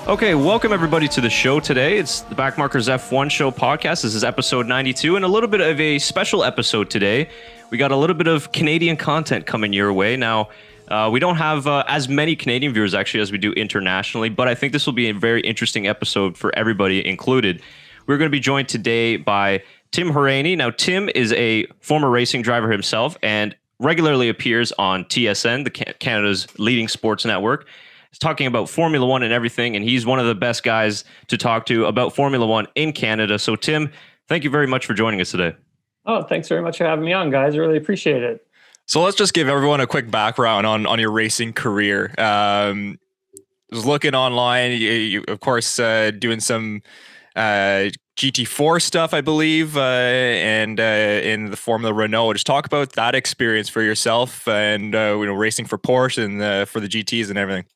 Okay, welcome everybody to the show today. It's the Backmarkers F1 Show podcast. This is episode 92 and a little bit of a special episode today. We got a little bit of Canadian content coming your way. Now, we don't have as many Canadian viewers actually as we do internationally, but I think this will be a very interesting episode for everybody included. We're going to be joined today by Tim Hauraney. Now, Tim is a former racing driver himself and regularly appears on TSN, Canada's leading sports network. He's talking about Formula One and everything, and he's one of the best guys to talk to about Formula One in Canada. So, Tim, thank you very much for joining us today. Oh, thanks very much for having me on, guys. I really appreciate it. So let's just give everyone a quick background on your racing career. I was looking online, you of course, doing some GT4 stuff, I believe, and in the Formula Renault. Just talk about that experience for yourself and racing for Porsche and for the GTs and everything.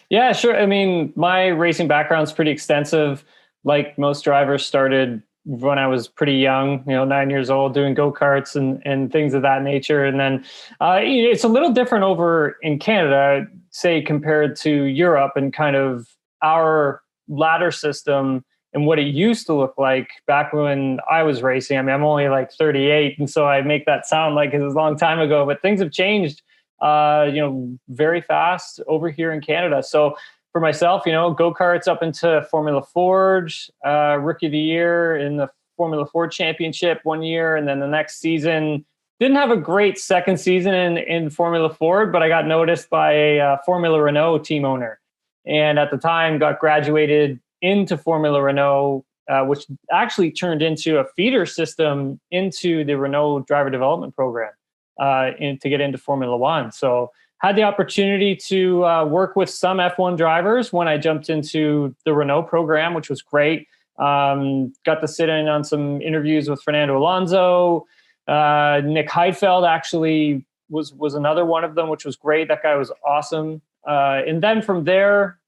Yeah, sure. I mean, my racing background's pretty extensive. Like most drivers, started when I was pretty young, 9 years old, doing go-karts and things of that nature. And then it's a little different over in Canada, say, compared to Europe and kind of our ladder system and what it used to look like back when I was racing. I mean, I'm only like 38, and so I make that sound like it was a long time ago, but things have changed very fast over here in Canada. So for myself, go-karts up into Formula Ford, Rookie of the Year in the Formula Ford Championship one year. And then the next season, didn't have a great second season in Formula Ford, but I got noticed by a Formula Renault team owner. And at the time got graduated into Formula Renault, which actually turned into a feeder system into the Renault driver development program. To get into Formula One. So had the opportunity to work with some F1 drivers when I jumped into the Renault program, which was great. Got to sit in on some interviews with Fernando Alonso. Nick Heidfeld actually was another one of them, which was great. That guy was awesome. And then from there,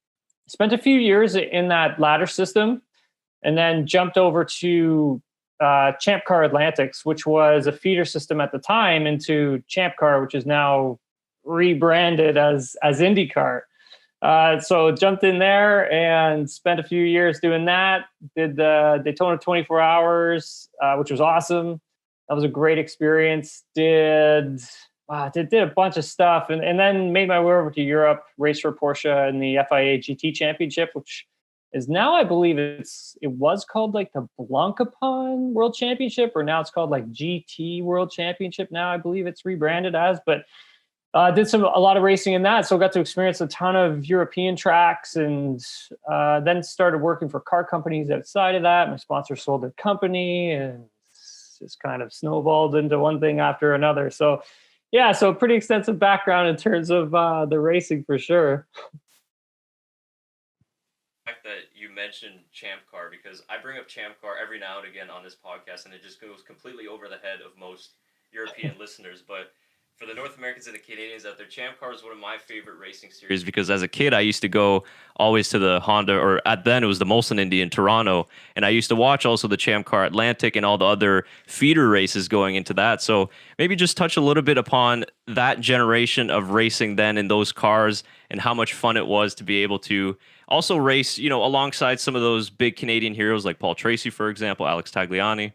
spent a few years in that ladder system and then jumped over to ChampCar Atlantic, which was a feeder system at the time into ChampCar, which is now rebranded as IndyCar. So jumped in there and spent a few years doing that. Did the Daytona 24 hours, which was awesome. That was a great experience. Did a bunch of stuff and then made my way over to Europe, raced for Porsche in the FIA GT Championship, which is now, I believe it was called like the Blancpain World Championship, or now it's called like GT World Championship. Now I believe it's rebranded as, but did a lot of racing in that. So got to experience a ton of European tracks and then started working for car companies outside of that. My sponsor sold their company and just kind of snowballed into one thing after another. So yeah, so pretty extensive background in terms of the racing for sure. That you mentioned ChampCar, because I bring up ChampCar every now and again on this podcast and it just goes completely over the head of most European listeners, but for the North Americans and the Canadians out there, ChampCar is one of my favorite racing series because as a kid I used to go always to the Honda, or at then it was the Molson Indy in Toronto, and I used to watch also the ChampCar Atlantic and all the other feeder races going into that. So maybe just touch a little bit upon that generation of racing then in those cars and how much fun it was to be able to also race, alongside some of those big Canadian heroes like Paul Tracy, for example, Alex Tagliani.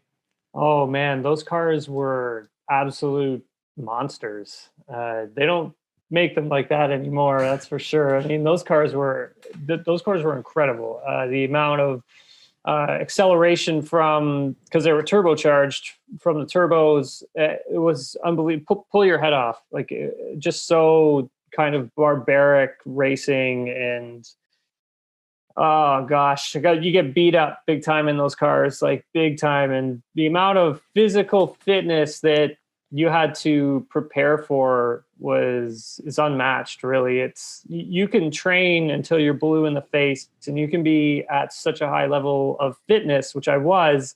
Oh man, those cars were absolute monsters. They don't make them like that anymore, that's for sure. I mean, those cars were incredible. The amount of acceleration because they were turbocharged from the turbos, it was unbelievable. Pull your head off, like just so kind of barbaric racing. And oh gosh, you get beat up big time in those cars, like big time. And the amount of physical fitness that you had to prepare for is unmatched, really. You can train until you're blue in the face and you can be at such a high level of fitness, which I was.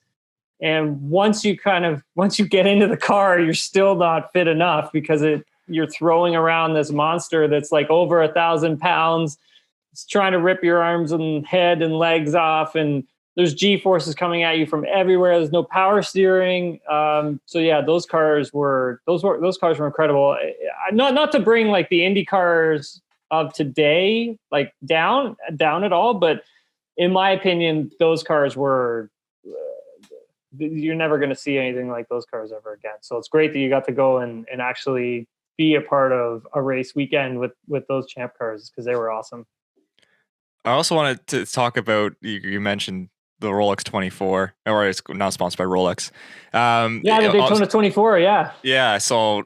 And once you get into the car, you're still not fit enough because you're throwing around this monster that's like over 1,000 pounds. It's trying to rip your arms and head and legs off, and there's G-forces coming at you from everywhere. There's no power steering. So yeah, those cars were incredible. Not to bring like the Indy cars of today, like down at all. But in my opinion, those cars were, you're never going to see anything like those cars ever again. So it's great that you got to go and actually be a part of a race weekend with those champ cars, because they were awesome. I also wanted to talk about, you mentioned the Rolex 24, or it's now sponsored by Rolex. The Daytona 24, yeah. Yeah, so,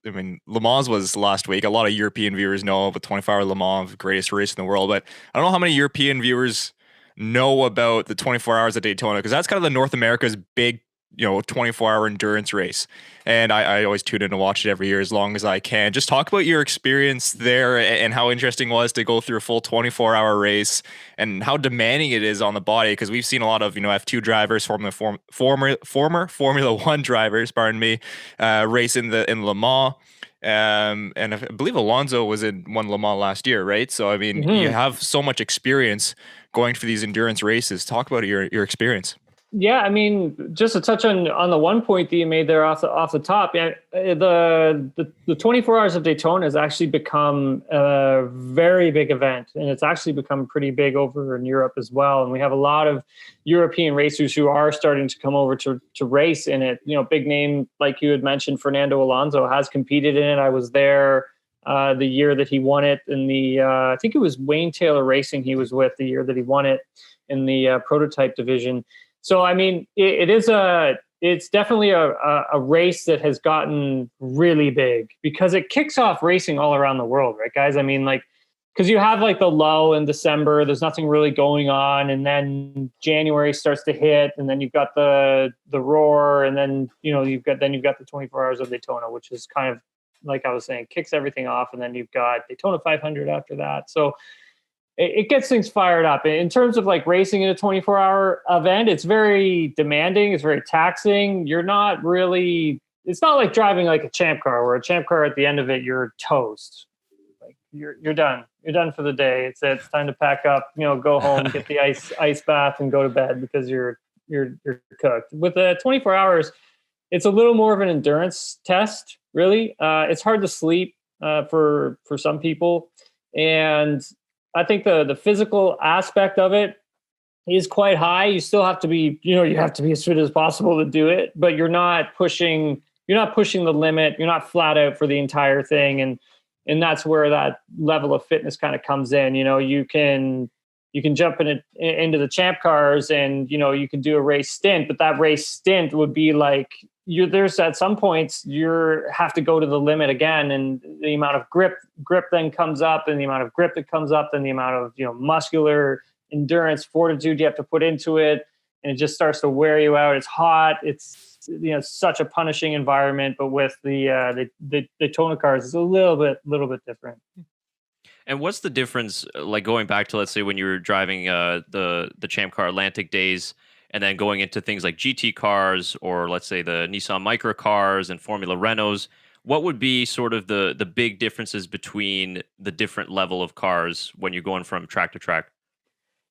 I mean, Le Mans was last week. A lot of European viewers know about 24-hour Le Mans, the greatest race in the world, but I don't know how many European viewers know about the 24 hours at Daytona, because that's kind of the North America's big 24-hour endurance race. And I always tune in to watch it every year as long as I can. Just talk about your experience there and how interesting it was to go through a full 24-hour race and how demanding it is on the body, because we've seen a lot of F2 drivers, former Formula 1 drivers, race in Le Mans. And I believe Alonso was in one Le Mans last year, right? So I mean, you have so much experience going for these endurance races. Talk about your experience. Yeah, I mean, just to touch on the one point that you made there off the top, yeah, the 24 hours of Daytona has actually become a very big event, and it's actually become pretty big over in Europe as well. And we have a lot of European racers who are starting to come over to race in it. Big name, like you had mentioned, Fernando Alonso has competed in it. I was there the year that he won it in the I think it was Wayne Taylor Racing he was with the year that he won it in the prototype division. So, I mean, it's definitely a race that has gotten really big because it kicks off racing all around the world, right, guys? I mean, like, because you have like the lull in December, there's nothing really going on, and then January starts to hit, and then you've got the roar, and then you've got the 24 hours of Daytona, which is kind of, like I was saying, kicks everything off, and then you've got Daytona 500 after that. So it gets things fired up. In terms of like racing in a 24-hour event, it's very demanding. It's very taxing. It's not like driving like a champ car, where a champ car at the end of it, you're toast. Like you're done. You're done for the day. It's time to pack up, go home, get the ice bath and go to bed because you're cooked. With the 24 hours, it's a little more of an endurance test, really. It's hard to sleep for some people. And I think the physical aspect of it is quite high. You still have to be, you have to be as fit as possible to do it, but you're not pushing the limit. You're not flat out for the entire thing. And that's where that level of fitness kind of comes in. You can jump into the champ cars and, you can do a race stint, but that race stint would be like, there's at some points you have to go to the limit again, and the amount of grip then comes up, and the amount of grip that comes up, and the amount of muscular endurance, fortitude you have to put into it, and it just starts to wear you out. It's hot. It's such a punishing environment, but with the Daytona cars, it's a little bit different. And what's the difference, like going back to, let's say, when you were driving the ChampCar Atlantic days, and then going into things like GT cars, or let's say the Nissan Micra cars and Formula Renaults? What would be sort of the big differences between the different level of cars when you're going from track to track?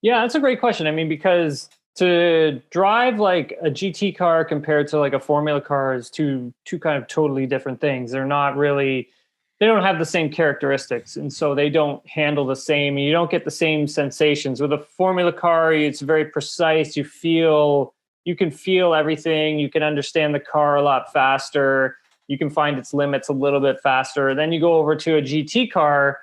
Yeah, that's a great question. I mean, because to drive like a GT car compared to like a Formula car is two kind of totally different things. They don't have the same characteristics, and so they don't handle the same. You don't get the same sensations with a Formula car. It's very precise. You can feel everything. You can understand the car a lot faster. You can find its limits a little bit faster. Then you go over to a GT car,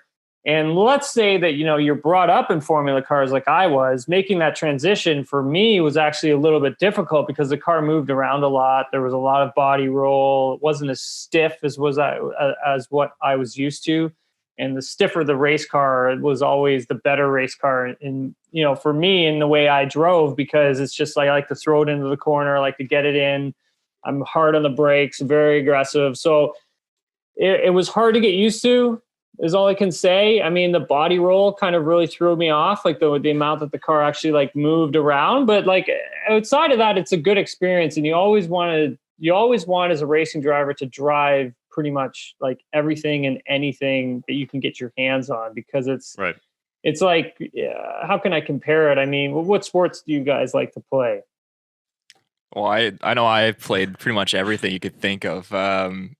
and let's say that you're brought up in Formula cars like I was. Making that transition for me was actually a little bit difficult because the car moved around a lot. There was a lot of body roll. It wasn't as stiff as what I was used to. And the stiffer the race car, it was always the better race car. And for me, in the way I drove, because it's just like I like to throw it into the corner, I like to get it in. I'm hard on the brakes, very aggressive. So it was hard to get used to, is all I can say. I mean, the body roll kind of really threw me off, like the amount that the car actually like moved around. But like outside of that, it's a good experience. And you always want as a racing driver to drive pretty much like everything and anything that you can get your hands on, because it's right. It's like, how can I compare it? I mean, what sports do you guys like to play? Well, I know I've played pretty much everything you could think of.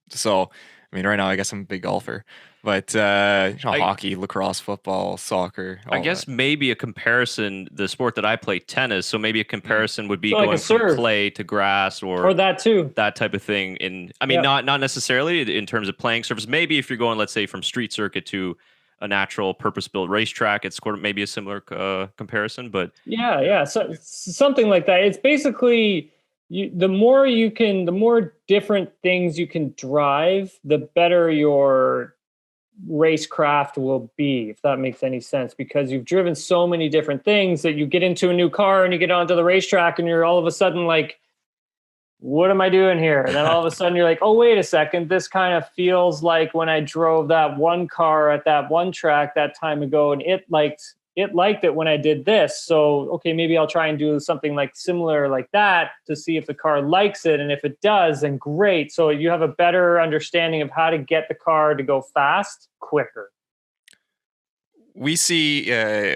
So I mean, right now, I guess I'm a big golfer, but hockey, lacrosse, football, soccer. I guess maybe a comparison, the sport that I play, tennis. So maybe a comparison would be So like going a from serve. clay to grass or that too. that type of thing. I mean, Yeah. not necessarily in terms of playing surface. Maybe if you're going, let's say, from street circuit to a natural purpose-built racetrack, it's maybe a similar comparison. But Yeah. So something like that. It's basically the more different things you can drive, the better your racecraft will be, if that makes any sense, because you've driven so many different things that you get into a new car and you get onto the racetrack and you're all of a sudden like, what am I doing here? And then all of a sudden you're like, oh, wait a second. This kind of feels like when I drove that one car at that one track that time ago, and it liked it when I did this. So, okay, maybe I'll try and do something like similar like that to see if the car likes it. And if it does, then great. So you have a better understanding of how to get the car to go fast, quicker. We see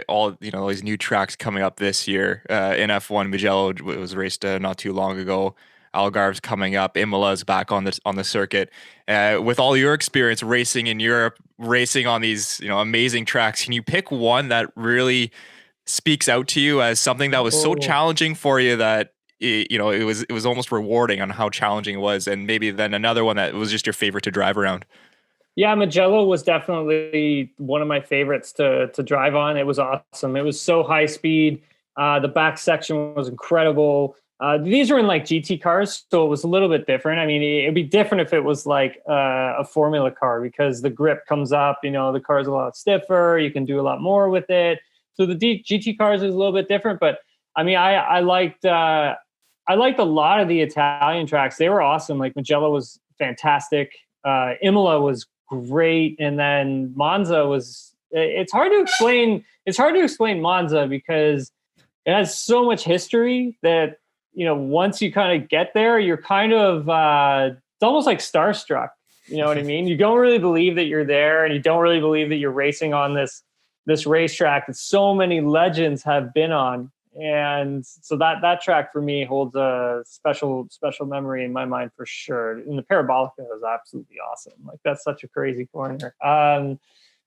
all these new tracks coming up this year. In F1, Mugello was raced not too long ago. Algarve's coming up. Imola's back on the circuit. With all your experience racing in Europe, racing on these amazing tracks, can you pick one that really speaks out to you as something that was so challenging for you that it was almost rewarding on how challenging it was, and maybe then another one that was just your favorite to drive around? Yeah, Mugello was definitely one of my favorites to drive on. It was awesome. It was so high speed. The back section was incredible. These are in like GT cars, so it was a little bit different. I mean, it'd be different if it was like a Formula car, because the grip comes up, the car is a lot stiffer. You can do a lot more with it. So the GT cars is a little bit different, but I mean, I liked a lot of the Italian tracks. They were awesome. Like Mugello was fantastic. Imola was great, and then Monza was. It's hard to explain. It's hard to explain Monza because it has so much history that once you kind of get there, you're kind of it's almost like starstruck. You know what I mean? You don't really believe that you're there, and you don't really believe that you're racing on this racetrack that so many legends have been on. And so that track for me holds a special memory in my mind for sure. And the Parabolica is absolutely awesome. Like that's such a crazy corner.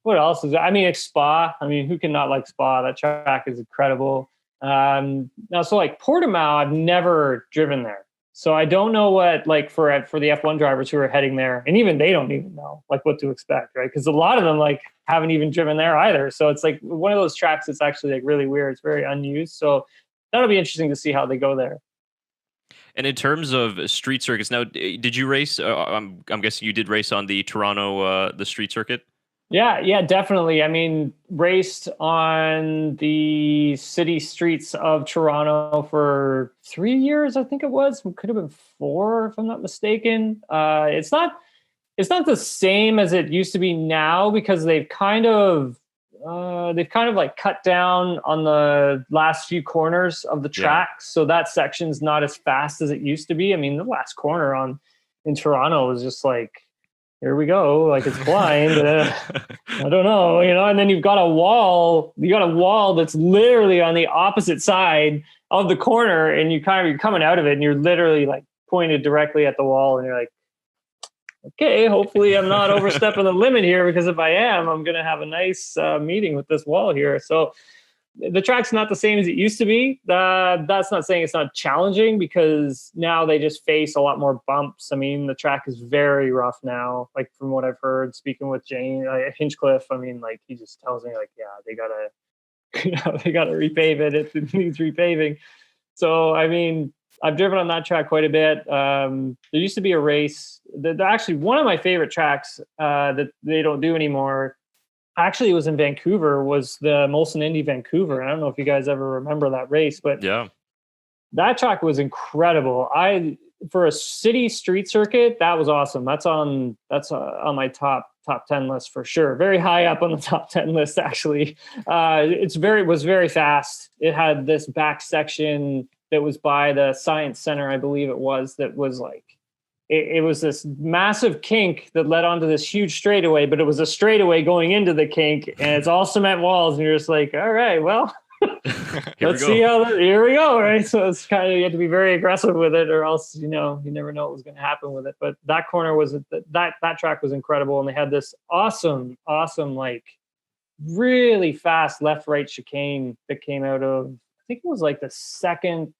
What else is? I mean, Spa. I mean, who can not like Spa? That track is incredible. Now, so like Portimao, I've never driven there, so I don't know what like for the F1 drivers who are heading there, and even they don't even know like what to expect, right? Because a lot of them like haven't even driven there either. So it's like one of those tracks that's actually like really weird. It's very unused. So that'll be interesting to see how they go there. And in terms of street circuits, now, did you race? I'm guessing you did race on the Toronto, the street circuit. Yeah, definitely. I mean, raced on the city streets of Toronto for 3 years, I think it was. It could have been 4, if I'm not mistaken. It's not the same as it used to be now, because they've kind of like cut down on the last few corners of the track. Yeah. So that section's not as fast as it used to be. I mean, the last corner in Toronto was just like, here we go, like it's blind. I don't know, and then you've got a wall that's literally on the opposite side of the corner, and you're coming out of it and you're literally like pointed directly at the wall, and you're like, okay, hopefully I'm not overstepping the limit here, because if I am, I'm going to have a nice meeting with this wall here. So the track's not the same as it used to be. That's not saying it's not challenging, because now they just face a lot more bumps. I mean, the track is very rough now, like from what I've heard, speaking with Jane Hinchcliffe. I mean, like he just tells me like, yeah, they gotta repave it. It needs repaving. So, I mean, I've driven on that track quite a bit. There used to be a race that actually one of my favorite tracks that they don't do anymore. Actually, it was in Vancouver, was the Molson Indy Vancouver. I don't know if you guys ever remember that race, but yeah, that track was incredible. For a city street circuit, that was awesome. That's on my top 10 list for sure. Very high up on the top 10 list, actually. It was very fast. It had this back section that was by the Science Center, I believe it was, that was like, it was this massive kink that led onto this huge straightaway, but it was a straightaway going into the kink, and it's all cement walls, and you're just like, all right, well, let's see here we go, right? So it's kind of, you have to be very aggressive with it, or else, you never know what was going to happen with it. But that corner was, that track was incredible. And they had this awesome, like really fast left-right chicane that came out of, I think it was like the second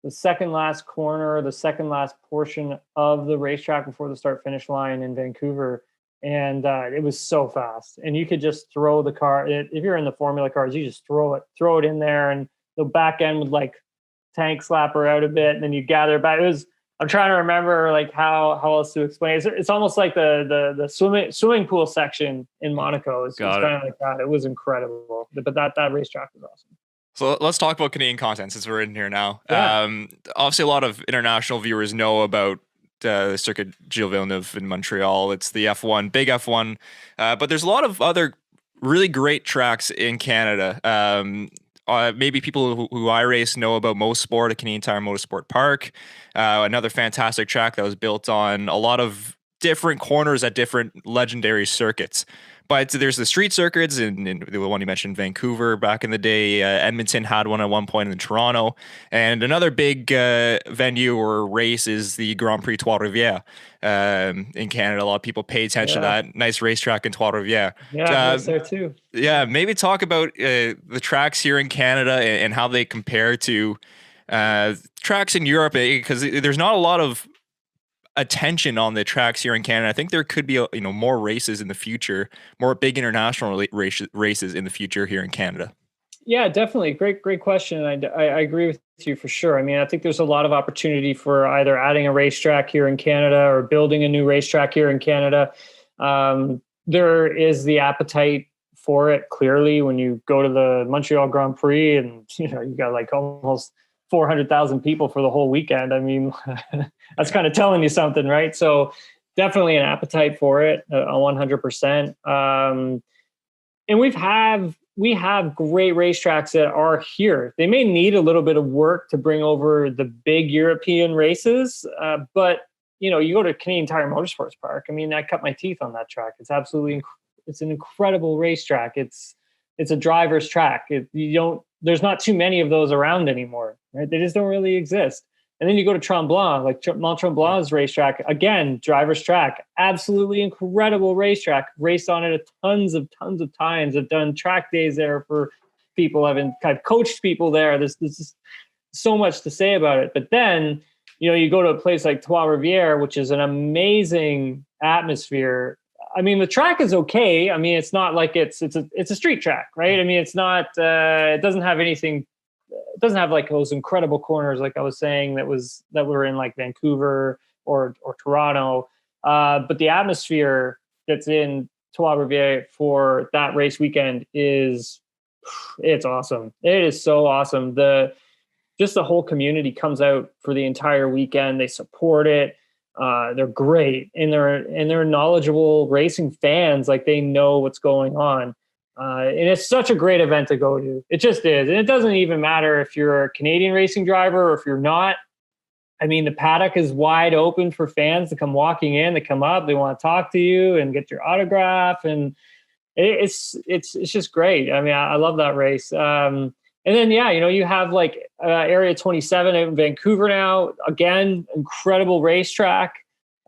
last corner, the second last portion of the racetrack before the start finish line in Vancouver. And it was so fast, and you could just throw the car. If you're in the Formula cars, you just throw it in there, and the back end would like tank slap her out a bit, and then you gather it back. I'm trying to remember like how else to explain it. It's almost like the swimming pool section in Monaco. It's kind of like that. It was incredible, but that racetrack was awesome. So let's talk about Canadian content since we're in here now. Yeah. Obviously, a lot of international viewers know about the Circuit Gilles Villeneuve in Montreal. It's the F1, big F1. But there's a lot of other really great tracks in Canada. Maybe people who I race know about Motorsport at Canadian Tire Motorsport Park. Another fantastic track that was built on a lot of different corners at different legendary circuits. But there's the street circuits, and the one you mentioned, Vancouver back in the day. Edmonton had one at one point in Toronto. And another big venue or race is the Grand Prix Trois-Rivières in Canada. A lot of people pay attention to that. Nice racetrack in Trois-Rivières. Yeah, it's there too. Yeah, maybe talk about the tracks here in Canada and how they compare to tracks in Europe, because there's not a lot of attention on the tracks here in Canada. I think there could be more races in the future, more big international races in the future here in Canada. Yeah, definitely. Great question. I agree with you for sure. I mean, I think there's a lot of opportunity for either adding a racetrack here in Canada or building a new racetrack here in Canada. There is the appetite for it. Clearly, when you go to the Montreal Grand Prix and you got like almost 400,000 people for the whole weekend. I mean, that's kind of telling you something, right? So definitely an appetite for it, 100%. And we have great racetracks that are here. They may need a little bit of work to bring over the big European races, but you go to Canadian Tire Motorsports Park. I mean, I cut my teeth on that track. It's absolutely, it's an incredible racetrack. It's a driver's track. There's not too many of those around anymore, right? They just don't really exist. And then you go to Tremblant, like Mont Tremblant's racetrack, again, driver's track, absolutely incredible racetrack. Raced on it tons of times. I've done track days there for people. I've coached people there. There's just so much to say about it. But then, you go to a place like Trois-Rivières, which is an amazing atmosphere. I mean, the track is okay. I mean, it's not like it's a street track, right? I mean, it's not. It doesn't have anything. It doesn't have like those incredible corners, like I was saying, that were in like Vancouver or Toronto. But the atmosphere that's in Trois-Rivières for that race weekend it's awesome. It is so awesome. The whole community comes out for the entire weekend. They support it. They're great, and they're knowledgeable racing fans. Like, they know what's going on. And it's such a great event to go to. It just is. And it doesn't even matter if you're a Canadian racing driver or if you're not. I mean, the paddock is wide open for fans to come walking in. They come up, they want to talk to you and get your autograph. And it's just great. I mean, I love that race. And then, you have like Area 27 in Vancouver now. Again, incredible racetrack.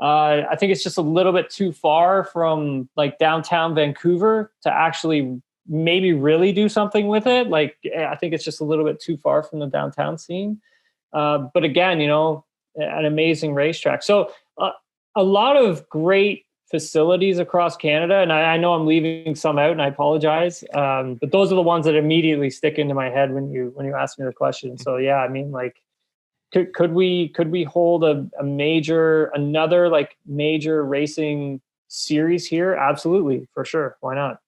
I think it's just a little bit too far from like downtown Vancouver to actually maybe really do something with it. Like, I think it's just a little bit too far from the downtown scene. But again, an amazing racetrack. So a lot of great facilities across Canada. And I know I'm leaving some out, and I apologize. But those are the ones that immediately stick into my head when you ask me the question. So yeah, I mean, like, could we hold another like major racing series here? Absolutely, for sure. Why not?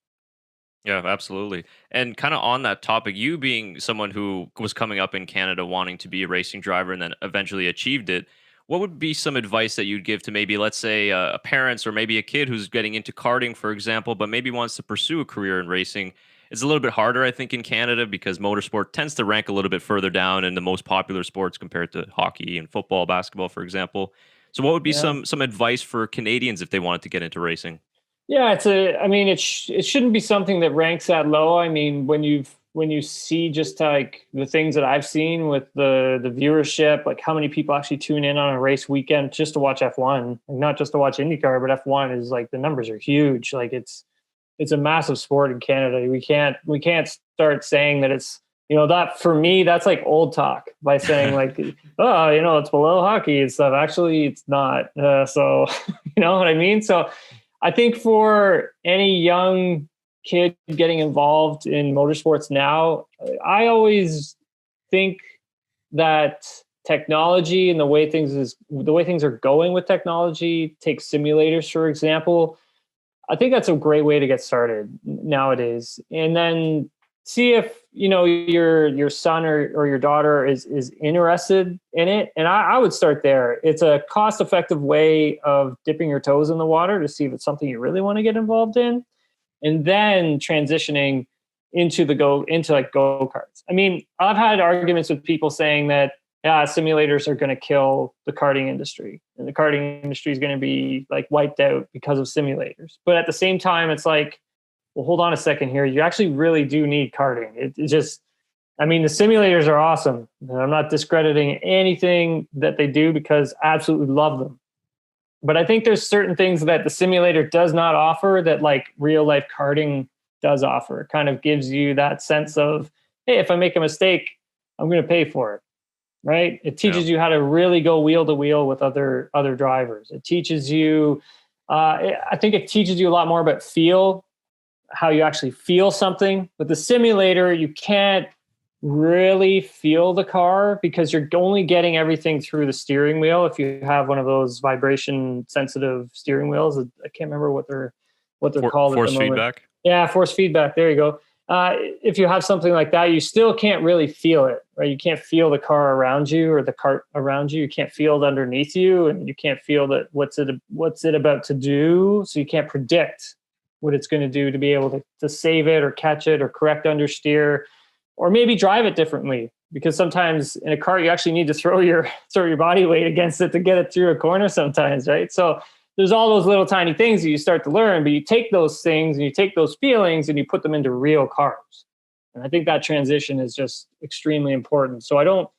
Yeah, absolutely. And kind of on that topic, you being someone who was coming up in Canada wanting to be a racing driver and then eventually achieved it, what would be some advice that you'd give to maybe, let's say, a parents or maybe a kid who's getting into karting, for example, but maybe wants to pursue a career in racing? It's a little bit harder, I think, in Canada because motorsport tends to rank a little bit further down in the most popular sports compared to hockey and football, basketball, for example. So what would be some advice for Canadians if they wanted to get into racing? Yeah, it shouldn't be something that ranks that low. I mean, when you've when you see just like the things that I've seen with the viewership, like how many people actually tune in on a race weekend just to watch F1, like not just to watch IndyCar, but F1 is like the numbers are huge. Like it's a massive sport in Canada. We can't start saying that it's, that for me, that's like old talk by saying like, oh, it's below hockey and stuff. Actually, it's not. So, you know what I mean? So I think for any young kid getting involved in motorsports now, I always think that technology and the way things are going with technology, take simulators, for example. I think that's a great way to get started nowadays. And then see if, your son or your daughter is interested in it. And I would start there. It's a cost-effective way of dipping your toes in the water to see if it's something you really want to get involved in. And then transitioning into go-karts. I mean, I've had arguments with people saying that, simulators are going to kill the karting industry, and the karting industry is going to be like wiped out because of simulators. But at the same time, it's like, well, hold on a second here. You actually really do need karting. The simulators are awesome. I'm not discrediting anything that they do because I absolutely love them. But I think there's certain things that the simulator does not offer that like real life karting does offer. It kind of gives you that sense of, hey, if I make a mistake, I'm going to pay for it. Right? It teaches you how to really go wheel to wheel with other drivers. It teaches you, I think it teaches you a lot more about how you actually feel something. With the simulator, you can't really feel the car because you're only getting everything through the steering wheel. If you have one of those vibration sensitive steering wheels, I can't remember what they're called. Force feedback. Yeah, force feedback. There you go. If you have something like that, you still can't really feel it, right? You can't feel the car around you or the cart around you. You can't feel it underneath you, and you can't feel that what's it about to do. So you can't predict what it's going to do to be able to save it or catch it or correct understeer, or maybe drive it differently. Because sometimes in a car, you actually need to throw your body weight against it to get it through a corner sometimes, right? So there's all those little tiny things that you start to learn, but you take those things and you take those feelings and you put them into real cars. And I think that transition is just extremely important. So I don't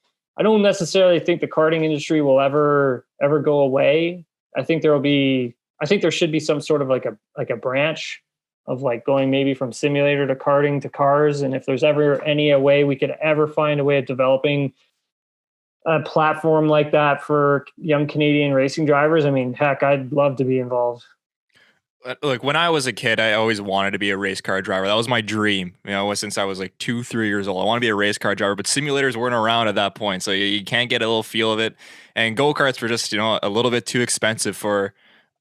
necessarily think the karting industry will ever go away. I think there should be some sort of like a branch of like going maybe from simulator to karting to cars. And if there's ever a way we could ever find a way of developing a platform like that for young Canadian racing drivers, I mean, heck, I'd love to be involved. Look, when I was a kid, I always wanted to be a race car driver. That was my dream, since I was like 2-3 years old. I want to be a race car driver, but simulators weren't around at that point. So you can't get a little feel of it. And go-karts were just, a little bit too expensive for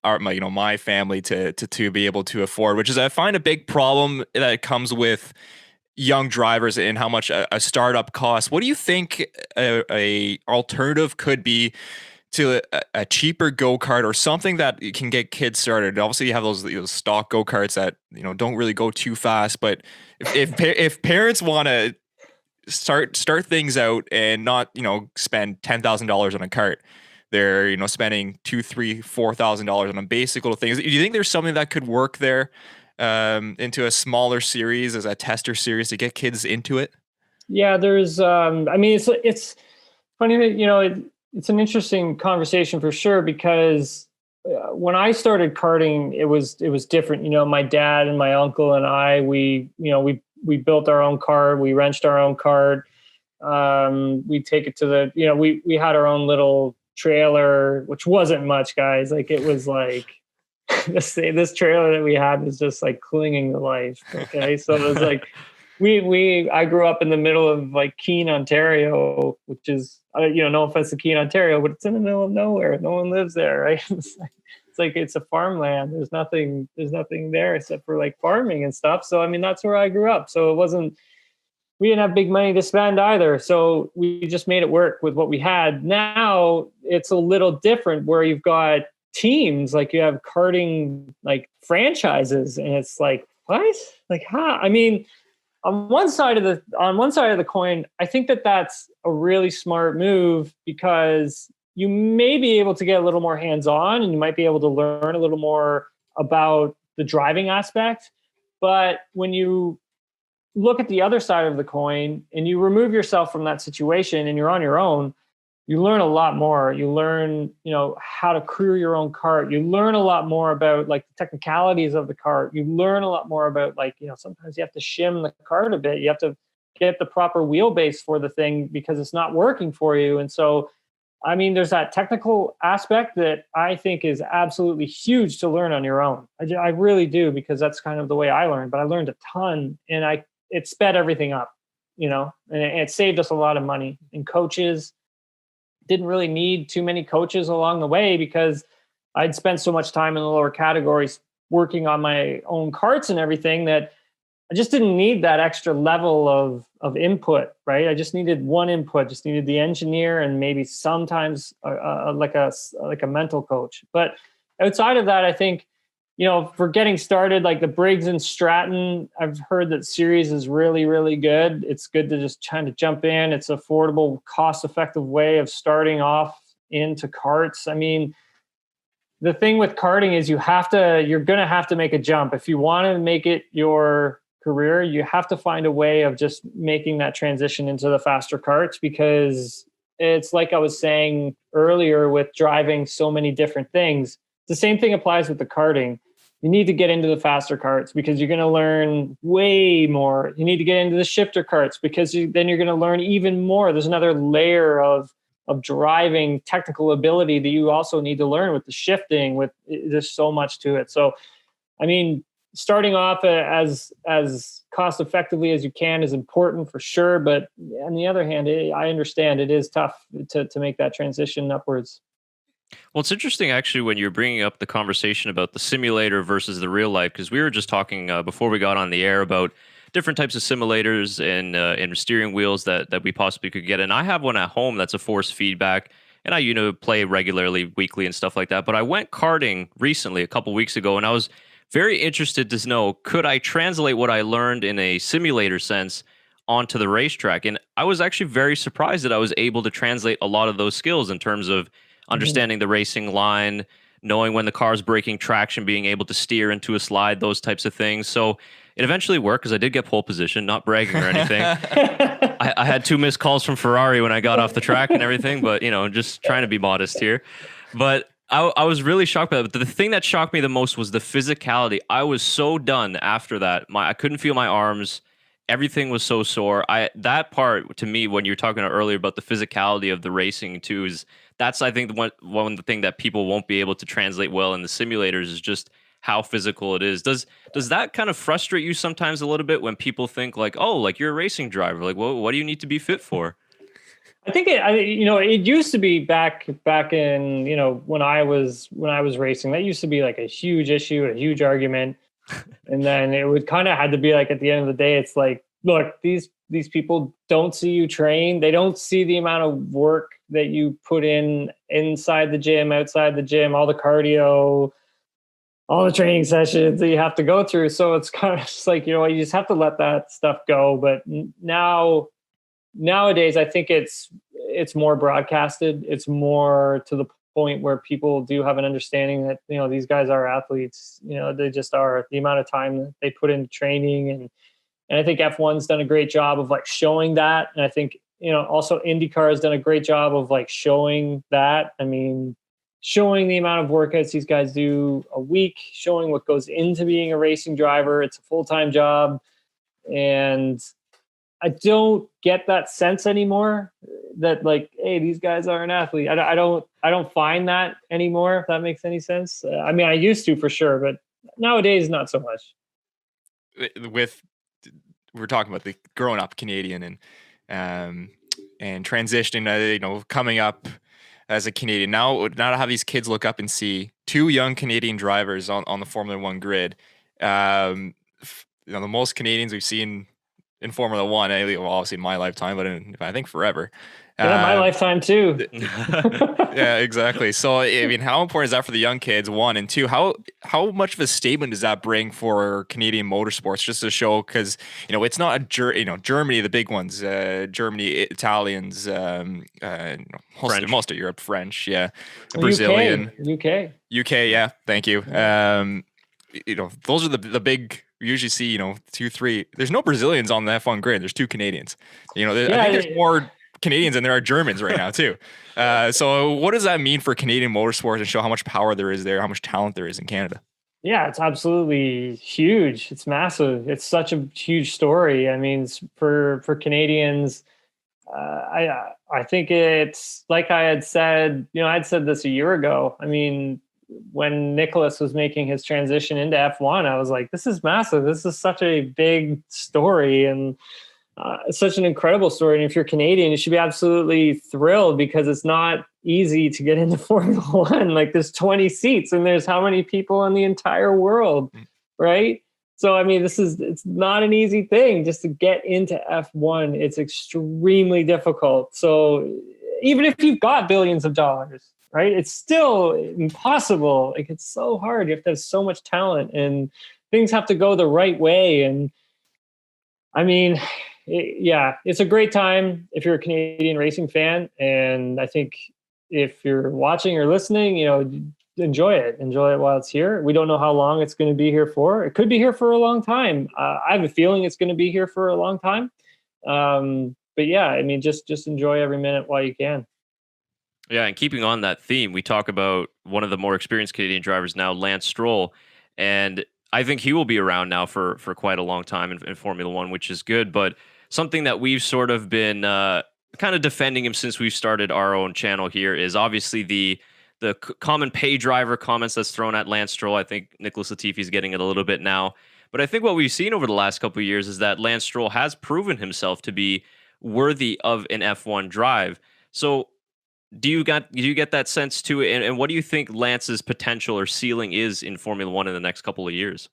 my family to be able to afford, which is, I find, a big problem that comes with young drivers and how much a startup costs. What do you think a alternative could be to a cheaper go-kart or something that can get kids started? Obviously, you have those stock go-karts that don't really go too fast, but if parents want to start things out and not spend $10,000 on a kart, they're spending $2,000, $3,000, $4,000 on basic little things. Do you think there's something that could work there into a smaller series as a tester series to get kids into it? Yeah, there's. It's funny that it's an interesting conversation for sure, because when I started karting, it was different. My dad and my uncle and I, we built our own kart, we wrenched our own kart. We take it to the, we had our own little trailer, which wasn't much, guys. Like it was like this trailer that we had was just like clinging to life. Okay, so it was like I grew up in the middle of like Keene, Ontario, which is no offense to Keene, Ontario, but it's in the middle of nowhere. No one lives there, right? It's a farmland. There's nothing there except for like farming and stuff. So I mean, that's where I grew up. So we didn't have big money to spend either. So we just made it work with what we had. Now it's a little different where you've got teams, like you have karting like franchises, and it's like, what? Like, how? I mean, on one side of the coin, I think that's a really smart move, because you may be able to get a little more hands-on and you might be able to learn a little more about the driving aspect. But when you look at the other side of the coin and you remove yourself from that situation and you're on your own, you learn a lot more. You learn, how to crew your own cart. You learn a lot more about like the technicalities of the cart. You learn a lot more about like, sometimes you have to shim the cart a bit. You have to get the proper wheelbase for the thing because it's not working for you. And so, I mean, there's that technical aspect that I think is absolutely huge to learn on your own. I really do, because that's kind of the way I learned, but I learned a ton, and it sped everything up, and it saved us a lot of money. And coaches, didn't really need too many coaches along the way because I'd spent so much time in the lower categories working on my own carts and everything that I just didn't need that extra level of input, right? I just needed one input, just needed the engineer and maybe sometimes like a mental coach. But outside of that, I think, for getting started, like the Briggs and Stratton, I've heard that series is really, really good. It's good to just try to jump in. It's affordable, cost-effective way of starting off into karts. I mean, the thing with karting is you're going to have to make a jump. If you want to make it your career, you have to find a way of just making that transition into the faster karts, because it's like I was saying earlier with driving so many different things. The same thing applies with the karting. You need to get into the faster karts because you're going to learn way more. You need to get into the shifter karts because then you're going to learn even more. There's another layer of driving technical ability that you also need to learn with the shifting. There's so much to it. So, I mean, starting off as cost effectively as you can is important for sure. But on the other hand, I understand it is tough to make that transition upwards. Well, it's interesting actually when you're bringing up the conversation about the simulator versus the real life, because we were just talking before we got on the air about different types of simulators and steering wheels that we possibly could get. And I have one at home that's a force feedback, and I play regularly, weekly and stuff like that. But I went karting recently, a couple weeks ago, and I was very interested to know, could I translate what I learned in a simulator sense onto the racetrack? And I was actually very surprised that I was able to translate a lot of those skills in terms of understanding the racing line, knowing when the car's breaking traction, being able to steer into a slide, those types of things. So it eventually worked because I did get pole position, not bragging or anything. I had 2 missed calls from Ferrari when I got off the track and everything, but, just trying to be modest here. But I was really shocked by that. But the thing that shocked me the most was the physicality. I was so done after that. I couldn't feel my arms. Everything was so sore. That part, to me, when you were talking earlier about the physicality of the racing too, that's I think one of the thing that people won't be able to translate well in the simulators is just how physical it is. Does that kind of frustrate you sometimes a little bit when people think like, oh, like you're a racing driver, like what do you need to be fit for? I think it used to be back in when I was racing, that used to be like a huge issue, a huge argument. And then it would kind of had to be like, at the end of the day, it's like, look, these people don't see you train. They don't see the amount of work that you put in inside the gym, outside the gym, all the cardio, all the training sessions that you have to go through. So it's kind of just like, you just have to let that stuff go. But nowadays, I think it's more broadcasted. It's more to the point where people do have an understanding that, these guys are athletes, they just are. The amount of time that they put into training. And I think F1's done a great job of like showing that. And I think, also IndyCar has done a great job of like showing that. I mean, showing the amount of workouts these guys do a week, showing what goes into being a racing driver. It's a full-time job. And I don't get that sense anymore that like, hey, these guys are an athlete. I don't find that anymore, if that makes any sense. I mean, I used to for sure, but nowadays, not so much. We're talking about the growing up Canadian and transitioning, coming up as a Canadian. Now to have these kids look up and see 2 young Canadian drivers on the Formula One grid. The most Canadians we've seen in Formula One, obviously in my lifetime, but I think forever. Yeah, my lifetime too. Yeah, exactly. So, I mean, how important is that for the young kids? 1 and 2. How much of a statement does that bring for Canadian motorsports? Just to show, because it's not Germany, the big ones, Germany, Italians, most of Europe, French, yeah, Brazilian, UK, yeah. Thank you. those are the big. We usually see 2, 3. There's no Brazilians on the F1 grid. There's 2 Canadians. I think there's more Canadians than there are Germans right now too. So what does that mean for Canadian motorsports and show how much power there is there, how much talent there is in Canada? Yeah, it's absolutely huge. It's massive. It's such a huge story. I mean, for Canadians, I think it's like I had said, I'd said this a year ago. I mean, when Nicholas was making his transition into F1, I was like, this is massive. This is such a big story and it's such an incredible story. And if you're Canadian, you should be absolutely thrilled because it's not easy to get into Formula One. Like there's 20 seats and there's how many people in the entire world, right? So, I mean, it's not an easy thing just to get into F1. It's extremely difficult. So even if you've got billions of dollars, right, it's still impossible. Like it's so hard. You have to have so much talent and things have to go the right way. And I mean, it's a great time if you're a Canadian racing fan. And I think if you're watching or listening, enjoy it while it's here. We don't know how long it's going to be here for. It could be here for a long time. I have a feeling it's going to be here for a long time. But yeah, I mean, just enjoy every minute while you can. Yeah, and keeping on that theme, we talk about one of the more experienced Canadian drivers now, Lance Stroll, and I think he will be around now for quite a long time in Formula One, which is good. But something that we've sort of been kind of defending him since we've started our own channel here is obviously the common pay driver comments that's thrown at Lance Stroll. I think Nicholas Latifi is getting it a little bit now. But I think what we've seen over the last couple of years is that Lance Stroll has proven himself to be worthy of an F1 drive. So do you get that sense too? And what do you think Lance's potential or ceiling is in Formula One in the next couple of years?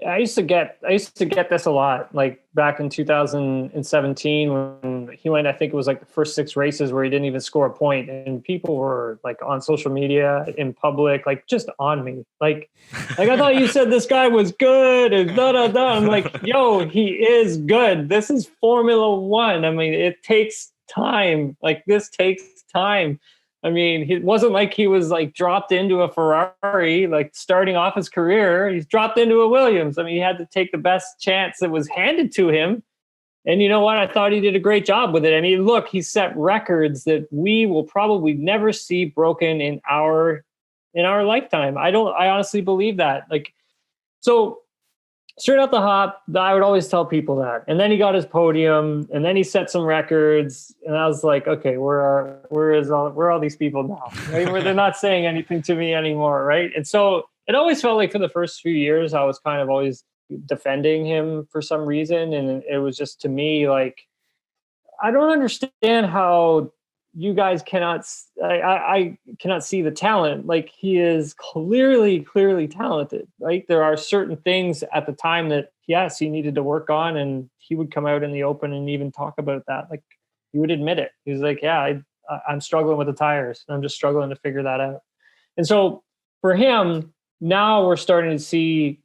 I used to get this a lot, like back in 2017 when he went, I think it was like the first 6 races where he didn't even score a point, and people were like on social media, in public, like just on me. Like I thought you said this guy was good and da da da. I'm like, yo, he is good. This is Formula One. I mean, it takes time. Like this takes time. I mean, it wasn't like he was like dropped into a Ferrari, like starting off his career. He's dropped into a Williams. I mean, he had to take the best chance that was handed to him. And you know what? I thought he did a great job with it. I mean, look, he set records that we will probably never see broken in our lifetime. I honestly believe that. Like, so straight out the hop, I would always tell people that. And then he got his podium, and then he set some records, and I was like, okay, where are all these people now? Right? Where they're not saying anything to me anymore, right? And so it always felt like for the first few years, I was kind of always defending him for some reason, and it was just to me like, I don't understand how you guys cannot. I cannot see the talent. Like he is clearly talented, right? There are certain things at the time that yes, he needed to work on, and he would come out in the open and even talk about that. Like he would admit it. He was like, "Yeah, I'm struggling with the tires. I'm just struggling to figure that out." And so for him, now we're starting to see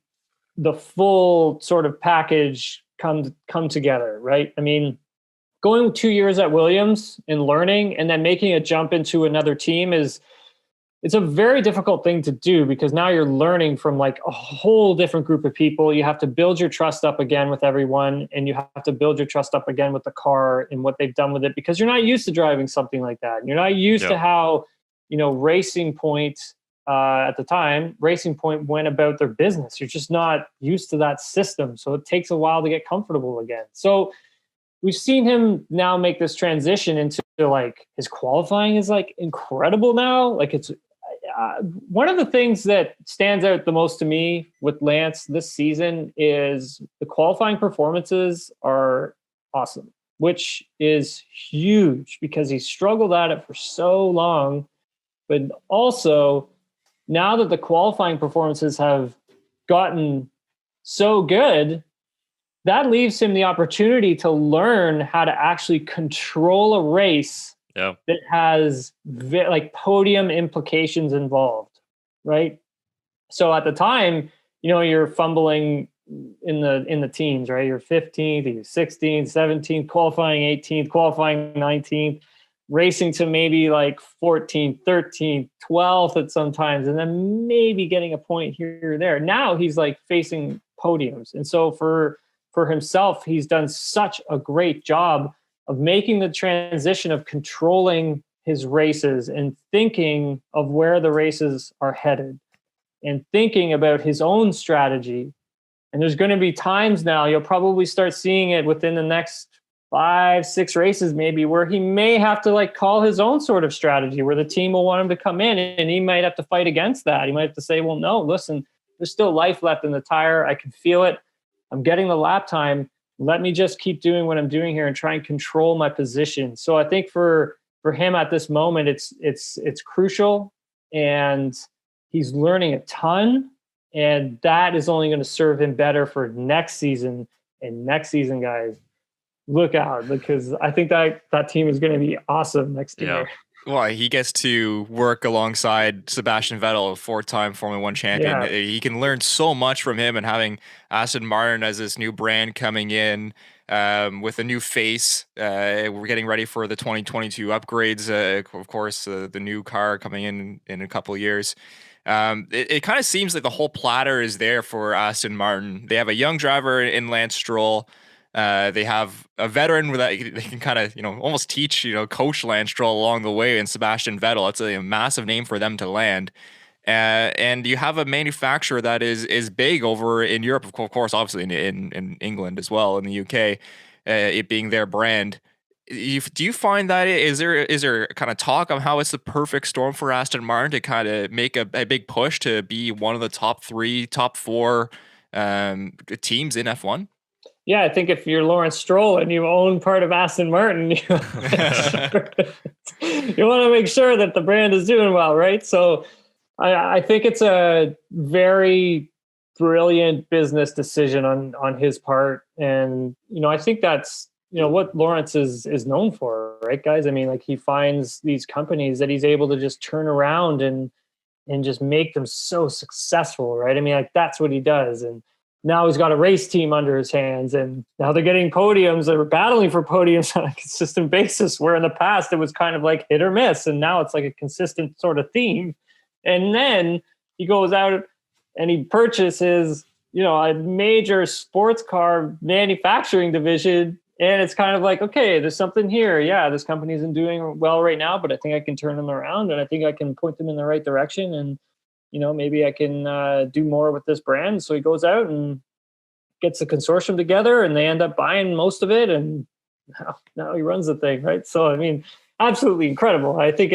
the full sort of package come together, right? I mean, going 2 years at Williams and learning and then making a jump into another team it's a very difficult thing to do because now you're learning from like a whole different group of people. You have to build your trust up again with everyone, and you have to build your trust up again with the car and what they've done with it because you're not used to driving something like that. You're not used to how, Racing Point at the time, Racing Point went about their business. You're just not used to that system. So it takes a while to get comfortable again. So we've seen him now make this transition into like his qualifying is like incredible now. Like it's one of the things that stands out the most to me with Lance this season is the qualifying performances are awesome, which is huge because he struggled at it for so long. But also now that the qualifying performances have gotten so good, that leaves him the opportunity to learn how to actually control a race that has like podium implications involved, right? So at the time, you're fumbling in the teens, right? You're 15th, you're 16th, 17th, qualifying 18th, qualifying 19th. racing to maybe like 14th, 13th, 12th at sometimes, and then maybe getting a point here or there. Now he's like facing podiums. And so for himself, he's done such a great job of making the transition of controlling his races and thinking of where the races are headed and thinking about his own strategy. And there's going to be times now, you'll probably start seeing it within the next 5-6 races maybe, where he may have to like call his own sort of strategy, where the team will want him to come in and he might have to fight against that. He might have to say, well, no, listen, there's still life left in the tire. I can feel it. I'm getting the lap time. Let me just keep doing what I'm doing here and try and control my position. So I think for him at this moment, it's crucial, and he's learning a ton, and that is only going to serve him better for next season. And next season, guys, look out, because I think that team is going to be awesome next year. Well, he gets to work alongside Sebastian Vettel, a 4-time Formula 1 champion. Yeah. He can learn so much from him, and having Aston Martin as this new brand coming in with a new face. We're getting ready for the 2022 upgrades. Of course, the new car coming in a couple of years. It kind of seems like the whole platter is there for Aston Martin. They have a young driver in Lance Stroll. They have a veteran that they can kind of, almost teach, coach Lance Stroll along the way, and Sebastian Vettel. That's a massive name for them to land. And you have a manufacturer that is big over in Europe, of course, obviously in England as well, in the UK, it being their brand. Do you find that is there kind of talk of how it's the perfect storm for Aston Martin to kind of make a big push to be one of the top 3, top 4 teams in F1? Yeah, I think if you're Lawrence Stroll and you own part of Aston Martin, you want to make sure that the brand is doing well, right? So I think it's a very brilliant business decision on his part. And, I think that's, what Lawrence is known for, right, guys? I mean, like, he finds these companies that he's able to just turn around and just make them so successful, right? I mean, like, that's what he does. And now he's got a race team under his hands, and now they're getting podiums. They're battling for podiums on a consistent basis, where in the past it was kind of like hit or miss. And now it's like a consistent sort of theme. And then he goes out and he purchases, a major sports car manufacturing division. And it's kind of like, okay, there's something here. Yeah, this company isn't doing well right now, but I think I can turn them around, and I think I can point them in the right direction. And maybe I can do more with this brand. So he goes out and gets the consortium together, and they end up buying most of it. And now he runs the thing, right? So, I mean, absolutely incredible. I think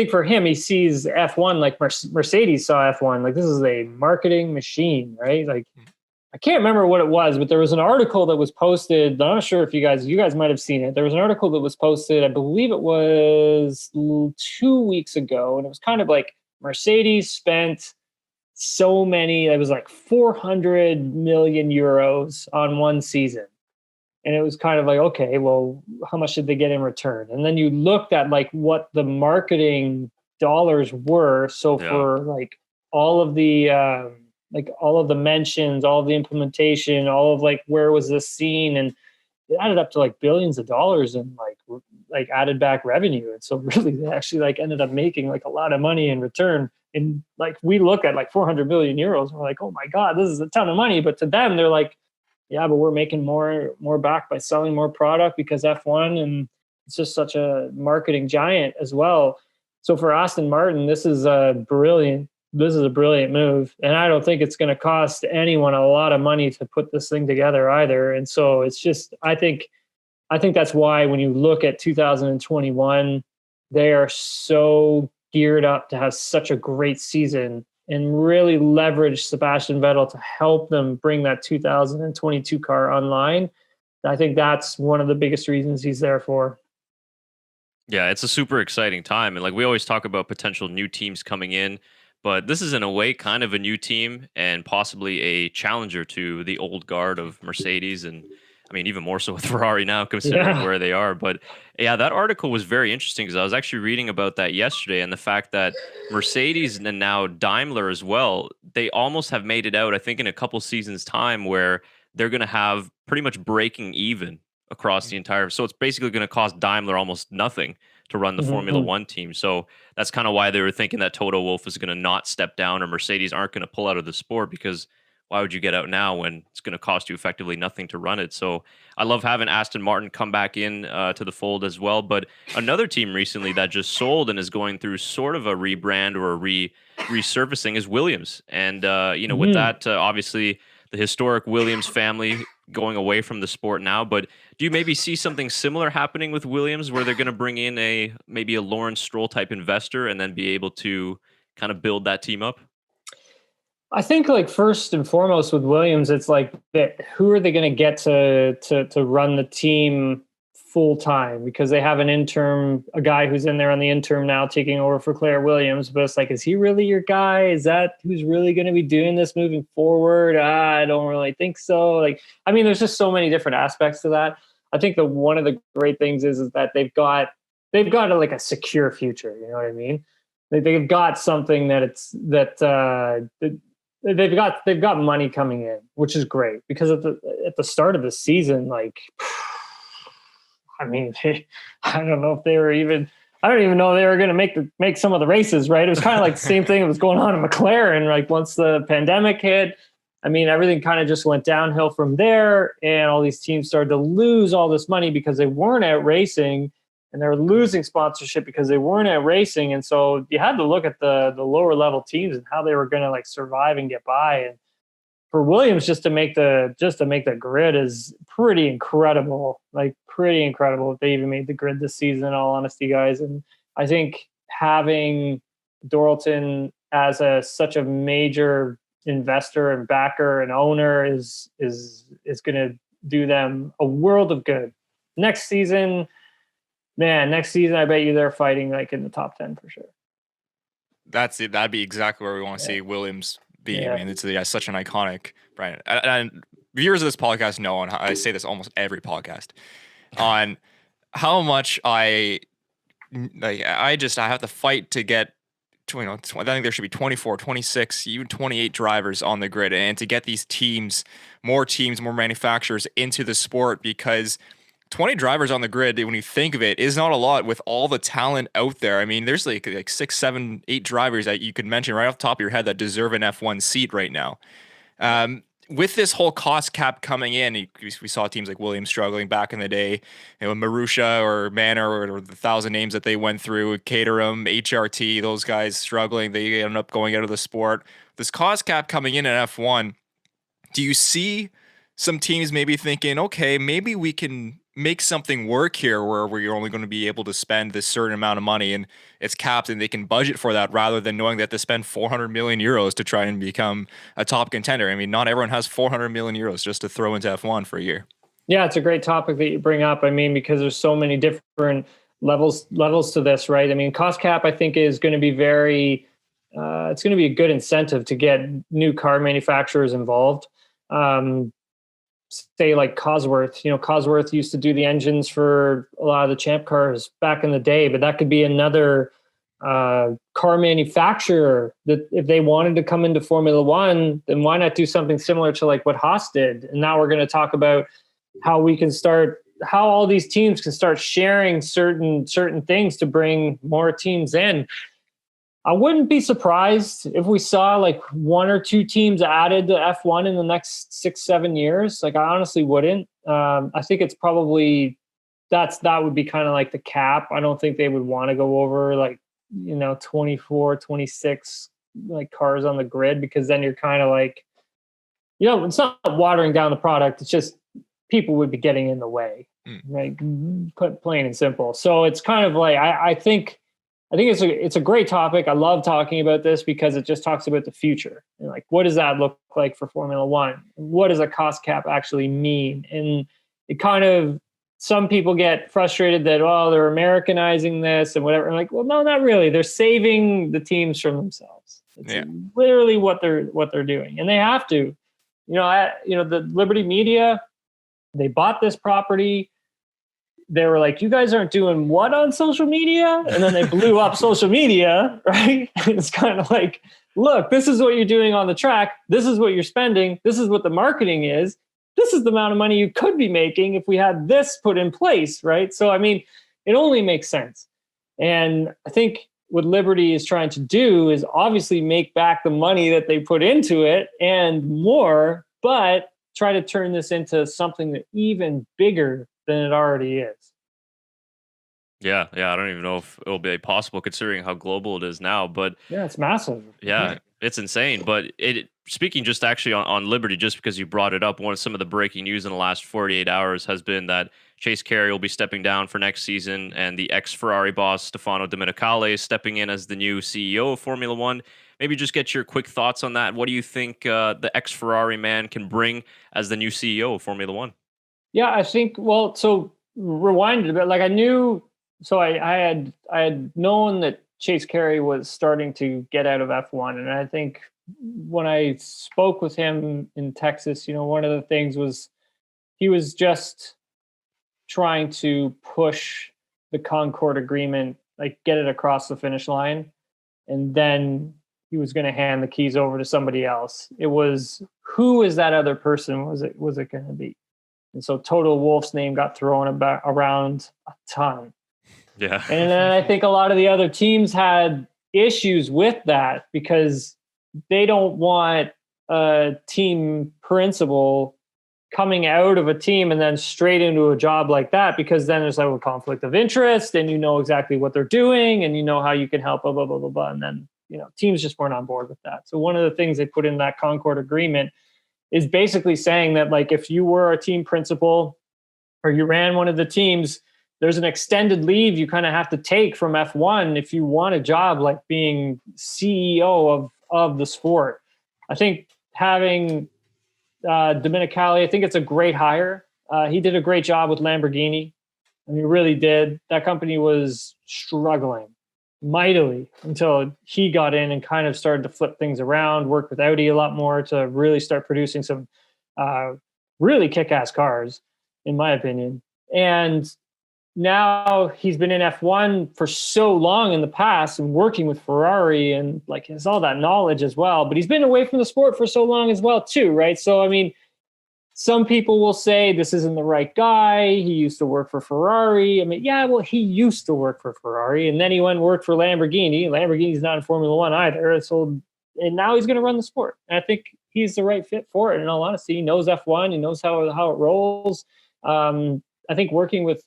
for him, he sees F1 like Mercedes saw F1. Like, this is a marketing machine, right? Like, I can't remember what it was, but there was an article that was posted. I'm not sure if you guys might have seen it. There was an article that was posted, I believe it was 2 weeks ago. And it was kind of like, Mercedes spent so many, it was like 400 million euros on one season. And it was kind of like, okay, well, how much did they get in return? And then you looked at like what the marketing dollars were. So for like all of the mentions, all of the implementation, all of like, where was this scene? And it added up to like billions of dollars in like added back revenue. And so really they actually like ended up making like a lot of money in return. And like, we look at like 400 million euros and we're like, oh my God, this is a ton of money. But to them, they're like, yeah, but we're making more back by selling more product because F1, and it's just such a marketing giant as well. So for Aston Martin, this is a brilliant move. And I don't think it's going to cost anyone a lot of money to put this thing together either. And so it's just, I think that's why when you look at 2021, they are so geared up to have such a great season and really leverage Sebastian Vettel to help them bring that 2022 car online. I think that's one of the biggest reasons he's there for. Yeah, it's a super exciting time. And like, we always talk about potential new teams coming in, but this is in a way kind of a new team and possibly a challenger to the old guard of Mercedes, and I mean, even more so with Ferrari now, considering where they are. But yeah, that article was very interesting because I was actually reading about that yesterday, and the fact that Mercedes and now Daimler as well, they almost have made it out, I think, in a couple seasons' time, where they're going to have pretty much breaking even across the entire. So it's basically going to cost Daimler almost nothing to run the Formula One team. So that's kind of why they were thinking that Toto Wolff is going to not step down, or Mercedes aren't going to pull out of the sport, because why would you get out now when it's going to cost you effectively nothing to run it? So I love having Aston Martin come back in to the fold as well. But another team recently that just sold and is going through sort of a rebrand or a resurfacing is Williams. And, with that, obviously the historic Williams family going away from the sport now. But do you maybe see something similar happening with Williams, where they're going to bring in maybe a Lawrence Stroll type investor and then be able to kind of build that team up? I think, like, first and foremost with Williams, it's like who are they going to get to run the team full time? Because they have a guy who's in there on the interim now taking over for Claire Williams. But it's like, is he really your guy? Is that who's really going to be doing this moving forward? I don't really think so. Like, I mean, there's just so many different aspects to that. I think that one of the great things is that they've got a secure future. You know what I mean? They've got something they've got money coming in, which is great, because at the start of the season, like, I mean, I don't know if they were even. I don't even know they were going to make some of the races, right? It was kind of like the same thing that was going on in McLaren. Like, once the pandemic hit, I mean, everything kind of just went downhill from there, and all these teams started to lose all this money because they weren't out racing, and they were losing sponsorship because they weren't out racing. And so you had to look at the lower level teams and how they were going to, like, survive and get by. And for Williams, just to make the grid is pretty incredible. Like, pretty incredible if they even made the grid this season, in all honesty, guys. And I think having Doralton as such a major investor and backer and owner is going to do them a world of good. Next season, I bet you they're fighting, like, in the top 10 for sure. That's it. That'd be exactly where we want to see Williams be. Yeah. I mean, it's such an iconic brand. And viewers of this podcast know, and I say this almost every podcast, on how much I have to fight to get, I think there should be 24, 26, even 28 drivers on the grid, and to get these more manufacturers into the sport, because 20 drivers on the grid, when you think of it, is not a lot with all the talent out there. I mean, there's like 6, 7, 8 drivers that you could mention right off the top of your head that deserve an F1 seat right now. With this whole cost cap coming in, we saw teams like Williams struggling back in the day, Marussia or Manor or the 1,000 names that they went through, Caterham, HRT, those guys struggling. They ended up going out of the sport. This cost cap coming in at F1, do you see some teams maybe thinking, okay, maybe we can make something work here where you're only going to be able to spend this certain amount of money and it's capped and they can budget for that, rather than knowing that they spend 400 million euros to try and become a top contender? I mean, not everyone has 400 million euros just to throw into F1 for a year. Yeah, it's a great topic that you bring up. I mean, because there's so many different levels to this, right? I mean, cost cap, I think, is going to be it's going to be a good incentive to get new car manufacturers involved. Say like Cosworth, Cosworth used to do the engines for a lot of the Champ cars back in the day, but that could be another car manufacturer that, if they wanted to come into Formula One, then why not do something similar to like what Haas did? And now we're going to talk about how all these teams can start sharing certain things to bring more teams in. I wouldn't be surprised if we saw like 1 or 2 teams added to F1 in the next 6-7 years. Like, I honestly wouldn't. I think it's probably that would be kind of like the cap. I don't think they would want to go over like, 24, 26 like cars on the grid, because then you're kind of like, it's not watering down the product. It's just people would be getting in the way, like, plain and simple. So it's kind of like, I think it's a great topic. I love talking about this because it just talks about the future and like, what does that look like for Formula One? What does a cost cap actually mean? And it kind of, some people get frustrated that, they're Americanizing this and whatever. I'm like, well, no, not really. They're saving the teams from themselves. It's literally what they're doing, and they have to. The Liberty Media, they bought this property. They were like, you guys aren't doing what on social media? And then they blew up social media, right? It's kind of like, look, this is what you're doing on the track. This is what you're spending. This is what the marketing is. This is the amount of money you could be making if we had this put in place, right? So, I mean, it only makes sense. And I think what Liberty is trying to do is obviously make back the money that they put into it and more, but try to turn this into something that even bigger than it already is. Yeah, I don't even know if it'll be possible considering how global it is now, but Yeah, it's massive. yeah, it's insane. But speaking just actually on Liberty, just because you brought it up, one of some of the breaking news in the last 48 hours has been that Chase Carey will be stepping down for next season, and the ex-Ferrari boss Stefano Domenicali is stepping in as the new CEO of Formula One. Maybe just get your quick thoughts on that. What do you think the ex-Ferrari man can bring as the new CEO of Formula One? Yeah, I think, well, so rewind a bit. Like I knew, so I had known that Chase Carey was starting to get out of F1. And I think when I spoke with him in Texas, one of the things was he was just trying to push the Concord agreement, like get it across the finish line. And then he was going to hand the keys over to somebody else. It was, who is that other person was it going to be? And so Toto Wolff's name got thrown around a ton. Yeah. And then I think a lot of the other teams had issues with that because they don't want a team principal coming out of a team and then straight into a job like that, because then there's like a conflict of interest and you know exactly what they're doing and you know how you can help, blah, blah, blah, blah, blah. And then, teams just weren't on board with that. So one of the things they put in that Concord agreement is basically saying that, like, if you were a team principal or you ran one of the teams, there's an extended leave you kind of have to take from F1 if you want a job like being CEO of the sport. I think having Domenicali, I think it's a great hire. He did a great job with Lamborghini. I mean, he really did. That company was struggling mightily until he got in and kind of started to flip things around, work with Audi a lot more to really start producing some really kick-ass cars, in my opinion. And now he's been in F1 for so long in the past and working with Ferrari and like has all that knowledge as well, but he's been away from the sport for so long as well too, right? So, I mean, some people will say this isn't the right guy. He used to work for Ferrari. I mean, yeah, well, he used to work for Ferrari and then he went and worked for Lamborghini. Lamborghini's not in Formula One either. So, and now he's going to run the sport. And I think he's the right fit for it. In all honesty, he knows F1. He knows how it rolls. I think working with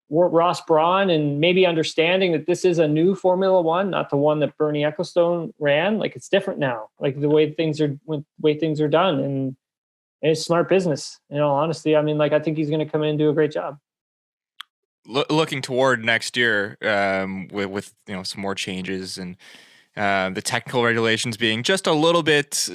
Ross Brawn and maybe understanding that this is a new Formula One, not the one that Bernie Ecclestone ran. Like, it's different now, like the way things are done. And it's smart business, in all honesty. I mean, like, I think he's going to come in and do a great job. Looking toward next year, with some more changes and the technical regulations being just a little bit,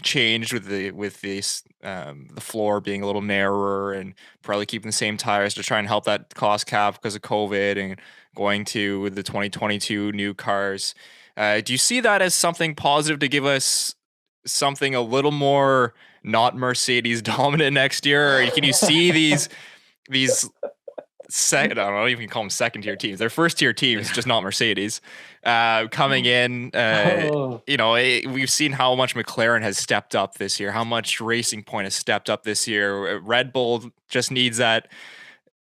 changed with the floor being a little narrower and probably keeping the same tires to try and help that cost cap because of COVID and going to the 2022 new cars. Do you see that as something positive to give us something a little more not Mercedes dominant next year? Or can you see these I don't even call them second tier teams. They're first tier teams, just not Mercedes, coming in. We've seen how much McLaren has stepped up this year, how much Racing Point has stepped up this year. Red Bull just needs that.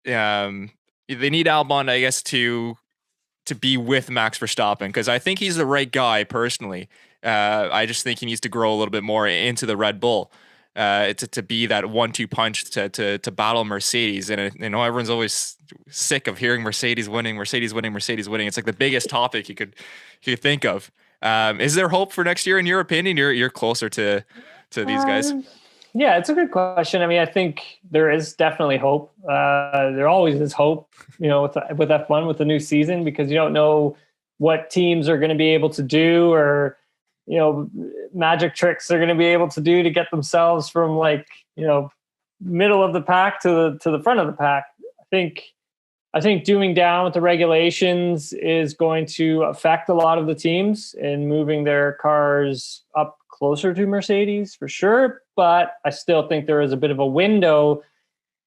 They need Albon, I guess, to be with Max Verstappen, because I think he's the right guy personally. I just think he needs to grow a little bit more into the Red Bull. To be that 1-2 punch to battle Mercedes. And everyone's always sick of hearing Mercedes winning. It's like the biggest topic you could think of. Is there hope for next year in your opinion? You're closer to these guys. Yeah, it's a good question. I mean, I think there is definitely hope. There always is hope, with F1 with the new season, because you don't know what teams are going to be able to do or magic tricks they're going to be able to do to get themselves from middle of the pack to the front of the pack. I think doing down with the regulations is going to affect a lot of the teams and moving their cars up closer to Mercedes for sure. But I still think there is a bit of a window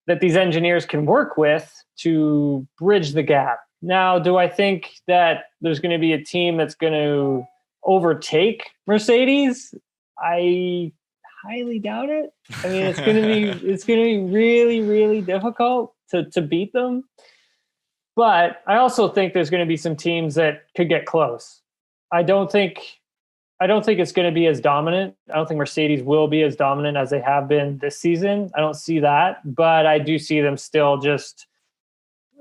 that these engineers can work with to bridge the gap. Now, do I think that there's going to be a team that's going to overtake Mercedes? I highly doubt it. I mean, it's going to be really, really difficult to beat them. But I also think there's going to be some teams that could get close. I don't think it's going to be as dominant. I don't think Mercedes will be as dominant as they have been this season. I don't see that, but I do see them still just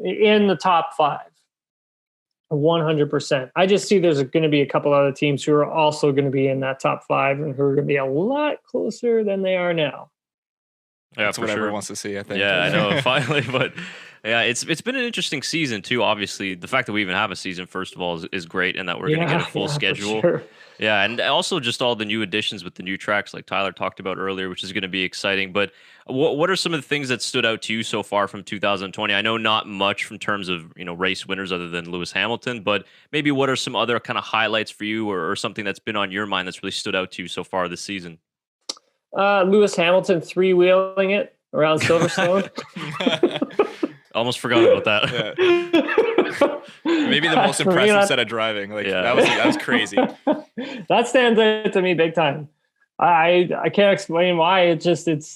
in the top 5. 100%. I just see there's going to be a couple other teams who are also going to be in that top 5 and who are going to be a lot closer than they are now. Yeah, that's what everyone wants to see, I think. Yeah, I know, finally. But yeah, it's been an interesting season too. Obviously, the fact that we even have a season, first of all, is great, and that we're going to get a full schedule. Sure. Yeah, and also just all the new additions with the new tracks, like Tyler talked about earlier, which is going to be exciting. But what are some of the things that stood out to you so far from 2020? I know not much from terms of race winners other than Lewis Hamilton, but maybe what are some other kind of highlights for you, or something that's been on your mind that's really stood out to you so far this season? Lewis Hamilton 3-wheeling it around Silverstone. Almost forgot about that. Yeah. Maybe the most impressive set of driving. That was crazy. That stands out to me big time. I can't explain why. That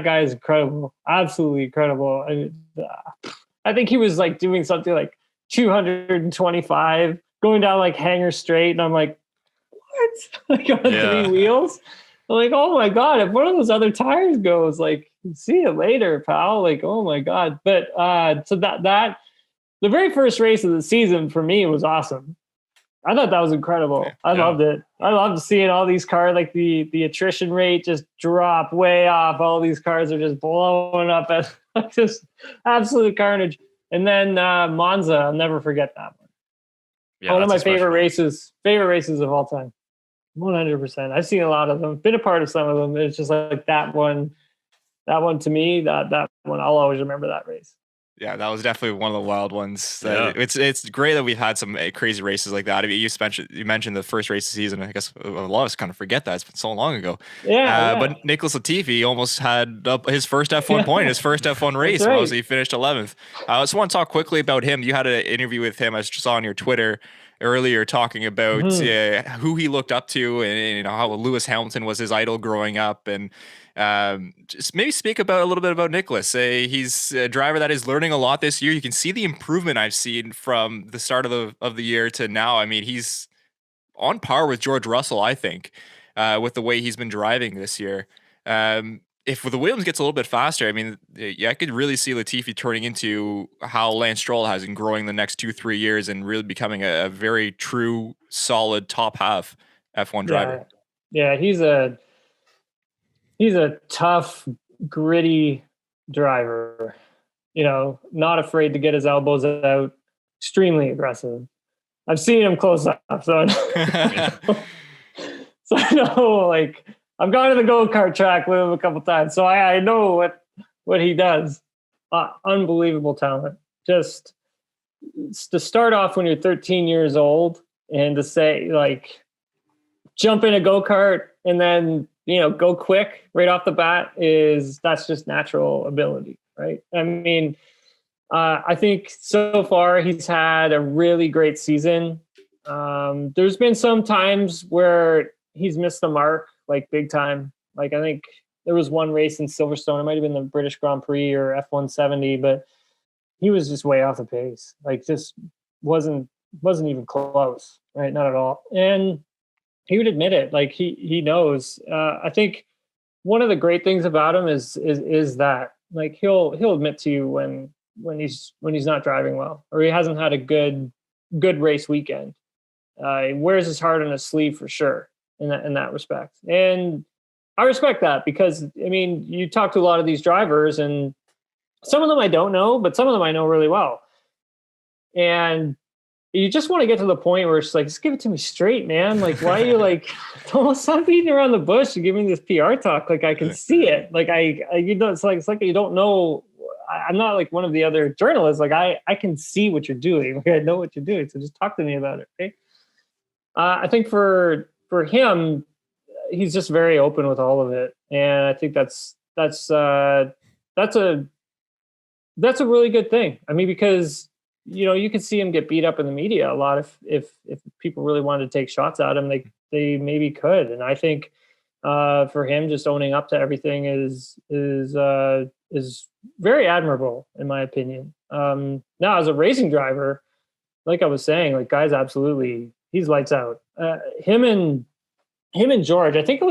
guy is incredible. Absolutely incredible. I think he was like doing something like 225 going down like Hanger Straight, and I'm like, what? Like on 3 wheels? I'm like, oh my God, if one of those other tires goes, like, see you later, pal. Like, oh my God. But so that the very first race of the season for me was awesome. I thought that was incredible. I loved it. I loved seeing all these cars, like the attrition rate just drop way off. All these cars are just blowing up at just absolute carnage. And then Monza, I'll never forget that one. Yeah, one of my favorite races of all time. 100%. I've seen a lot of them, been a part of some of them. It's just like that one to me, that one, I'll always remember that race. Yeah, that was definitely one of the wild ones. It's great that we've had some crazy races like that. I mean, you mentioned the first race of the season. I guess a lot of us kind of forget that. It's been so long ago. But Nicholas Latifi almost had his first F1 point, his first F1 race. Right. Obviously, he finished 11th. I just want to talk quickly about him. You had an interview with him, I saw on your Twitter earlier, talking about who he looked up to, and how Lewis Hamilton was his idol growing up, and just maybe speak a little bit about Nicholas. He's a driver that is learning a lot this year. You can see the improvement I've seen from the start of the year to now. I mean, he's on par with George Russell, I think, with the way he's been driving this year. If the Williams gets a little bit faster, I mean, I could really see Latifi turning into how Lance Stroll has and growing the next 2-3 years and really becoming a very true, solid top half F1 driver. Yeah, he's a tough, gritty driver. Not afraid to get his elbows out. Extremely aggressive. I've seen him close up, so I know, like, I've gone to the go-kart track with him a couple times, so I know what he does. Unbelievable talent. Just to start off when you're 13 years old and to say, like, jump in a go-kart and then, go quick right off the bat that's just natural ability, right? I mean, I think so far he's had a really great season. There's been some times where he's missed the mark, like big time. Like, I think there was one race in Silverstone. It might have been the British Grand Prix or F170, but he was just way off the pace. Like, just wasn't even close, right? Not at all. And he would admit it. Like, he knows. I think one of the great things about him is that, like, he'll admit to you when he's not driving well, or he hasn't had a good race weekend. He wears his heart on his sleeve for sure in that respect. And I respect that, because, I mean, you talk to a lot of these drivers, and some of them I don't know, but some of them I know really well. And you just want to get to the point where it's like, just give it to me straight, man. Like, why are you like, don't stop beating around the bush and giving me this PR talk? Like, I can see it. Like, it's like you don't know. I'm not like one of the other journalists. Like, I can see what you're doing. Like, I know what you're doing. So just talk to me about it. Okay. I think for him, he's just very open with all of it. And I think that's a really good thing. I mean, because, you could see him get beat up in the media a lot. If people really wanted to take shots at him, they maybe could. And I think for him, just owning up to everything is very admirable, in my opinion. Now as a racing driver, like I was saying, like guys, absolutely, he's lights out. Him and George, I think it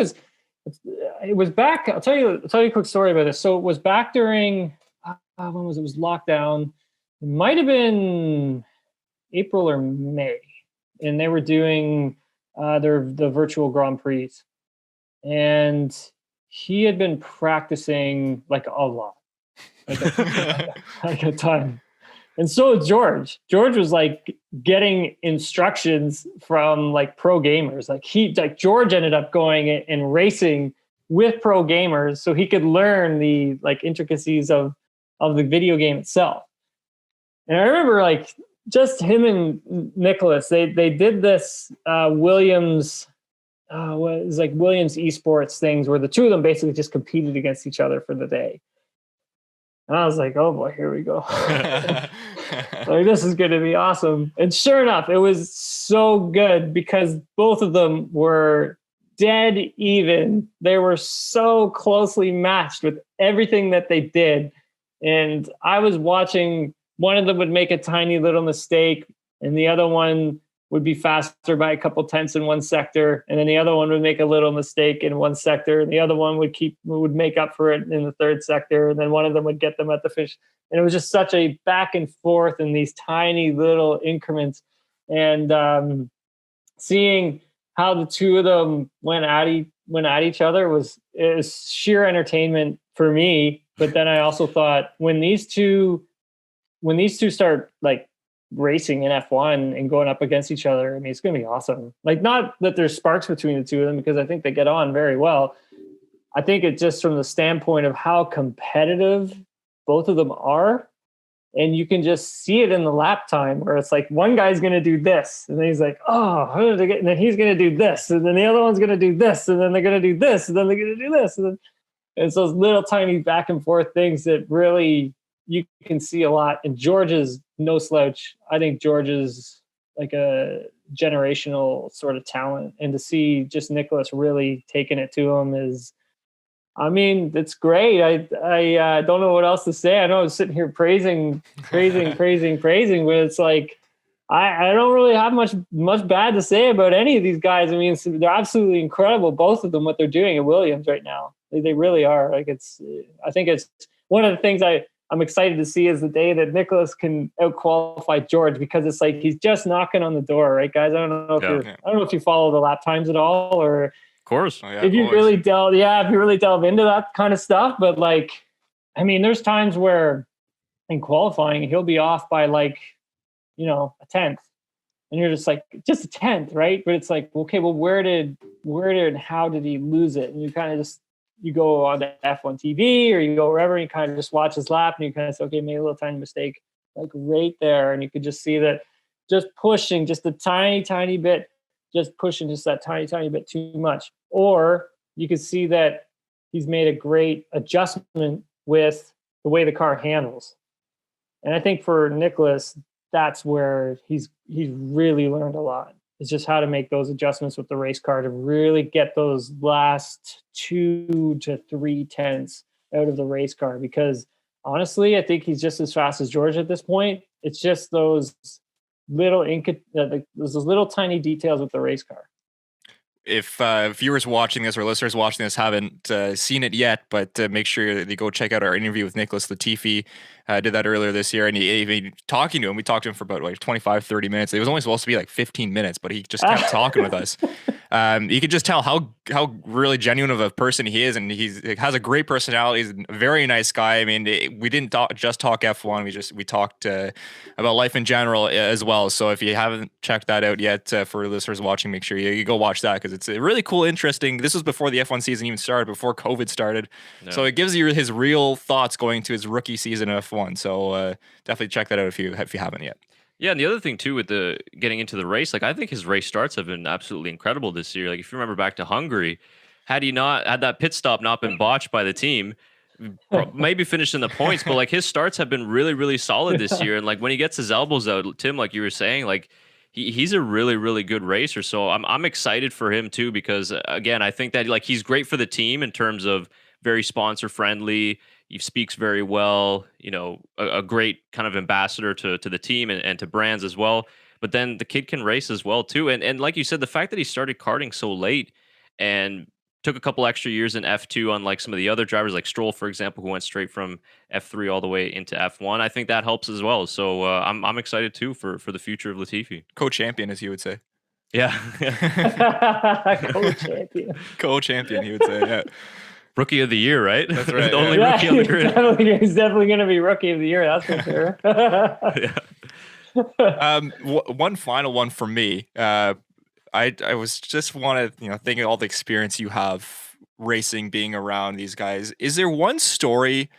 was back. I'll tell you a quick story about this. So it was back during when was it? It was lockdown. It might have been April or May, and they were doing the virtual Grand Prix, and he had been practicing like a lot, like a ton. And so George was like getting instructions from like pro gamers. Like George ended up going and racing with pro gamers so he could learn the like intricacies of the video game itself. And I remember like just him and Nicholas, they did this Williams Williams esports things where the two of them basically just competed against each other for the day. And I was like, oh boy, here we go. Like, this is going to be awesome. And sure enough, it was so good because both of them were dead even. They were so closely matched with everything that they did. And I was watching, one of them would make a tiny little mistake and the other one would be faster by a couple tenths in one sector. And then the other one would make a little mistake in one sector. And the other one would make up for it in the third sector. And then one of them would get them at the finish. And it was just such a back and forth in these tiny little increments. And seeing how the two of them went at each other was sheer entertainment for me. But then I also thought when these two start like racing in F1 and going up against each other, I mean, it's going to be awesome. Like, not that there's sparks between the two of them because I think they get on very well. I think it's just from the standpoint of how competitive both of them are. And you can just see it in the lap time where it's like one guy's going to do this. And then he's like, oh, how did I get? And then he's going to do this. And then the other one's going to do this. And then they're going to do this. And then they're going to do this. And then it's those little tiny back and forth things that really you can see a lot. And George is no slouch. I think George is like a generational sort of talent. And to see just Nicholas really taking it to him is, I mean, it's great. I don't know what else to say. I know I was sitting here praising, but it's like, I don't really have much bad to say about any of these guys. I mean, they're absolutely incredible, both of them, what they're doing at Williams right now. They really are. Like, I think it's one of the things I'm excited to see is the day that Nicholas can out-qualify George, because it's like he's just knocking on the door, right, guys? I don't know if you follow the lap times at all, or of course. If you really delve into that kind of stuff. But like, I mean, there's times where in qualifying he'll be off by like, a tenth, and you're just like, just a tenth, right? But it's like, okay, well, where did and how did he lose it? And you kind of just, you go on the F1 TV or you go wherever and you kind of just watch his lap and you kind of say, okay, made a little tiny mistake, like right there. And you could just see that just pushing just a tiny bit, just pushing just that tiny bit too much. Or you could see that he's made a great adjustment with the way the car handles. And I think for Nicholas, that's where he's really learned a lot. It's just how to make those adjustments with the race car to really get those last 2 to 3 tenths out of the race car. Because honestly, I think he's just as fast as George at this point. It's just those little those little tiny details with the race car. If viewers watching this or listeners watching this haven't seen it yet, but make sure they go check out our interview with Nicholas Latifi. Did that earlier this year, and we talked to him for about like 25-30 minutes. It was only supposed to be like 15 minutes, but he just kept talking with us. You could just tell how really genuine of a person he is, and he has a great personality. He's a very nice guy. I mean, we didn't just talk F1. We talked about life in general as well. So if you haven't checked that out yet, for listeners watching, make sure you go watch that, because it's a really cool, interesting. This was before the F1 season even started, before COVID started. No. So it gives you his real thoughts going to his rookie season of F1. So definitely check that out if you haven't yet. Yeah, and the other thing too with the getting into the race, like I think his race starts have been absolutely incredible this year. Like if you remember back to Hungary, had that pit stop not been botched by the team, maybe finished in the points, but like his starts have been really, really solid this year. And like when he gets his elbows out, Tim, like you were saying, like he's a really, really good racer. So I'm excited for him too, because again, I think that like he's great for the team in terms of very sponsor friendly. He speaks very well, you know, a great kind of ambassador to the team and to brands as well. But then the kid can race as well too. And like you said, the fact that he started karting so late and took a couple extra years in F2, unlike some of the other drivers like Stroll, for example, who went straight from F3 all the way into F1. I think that helps as well. So I'm excited too for the future of Latifi. Co-champion, as he would say. Yeah. Co-champion. Co-champion, he would say. Yeah. Rookie of the year, right? That's right. The only rookie on the grid. He's definitely going to be rookie of the year. That's for sure. Yeah. One final one for me. I was just want to thinking all the experience you have racing, being around these guys. Is there one story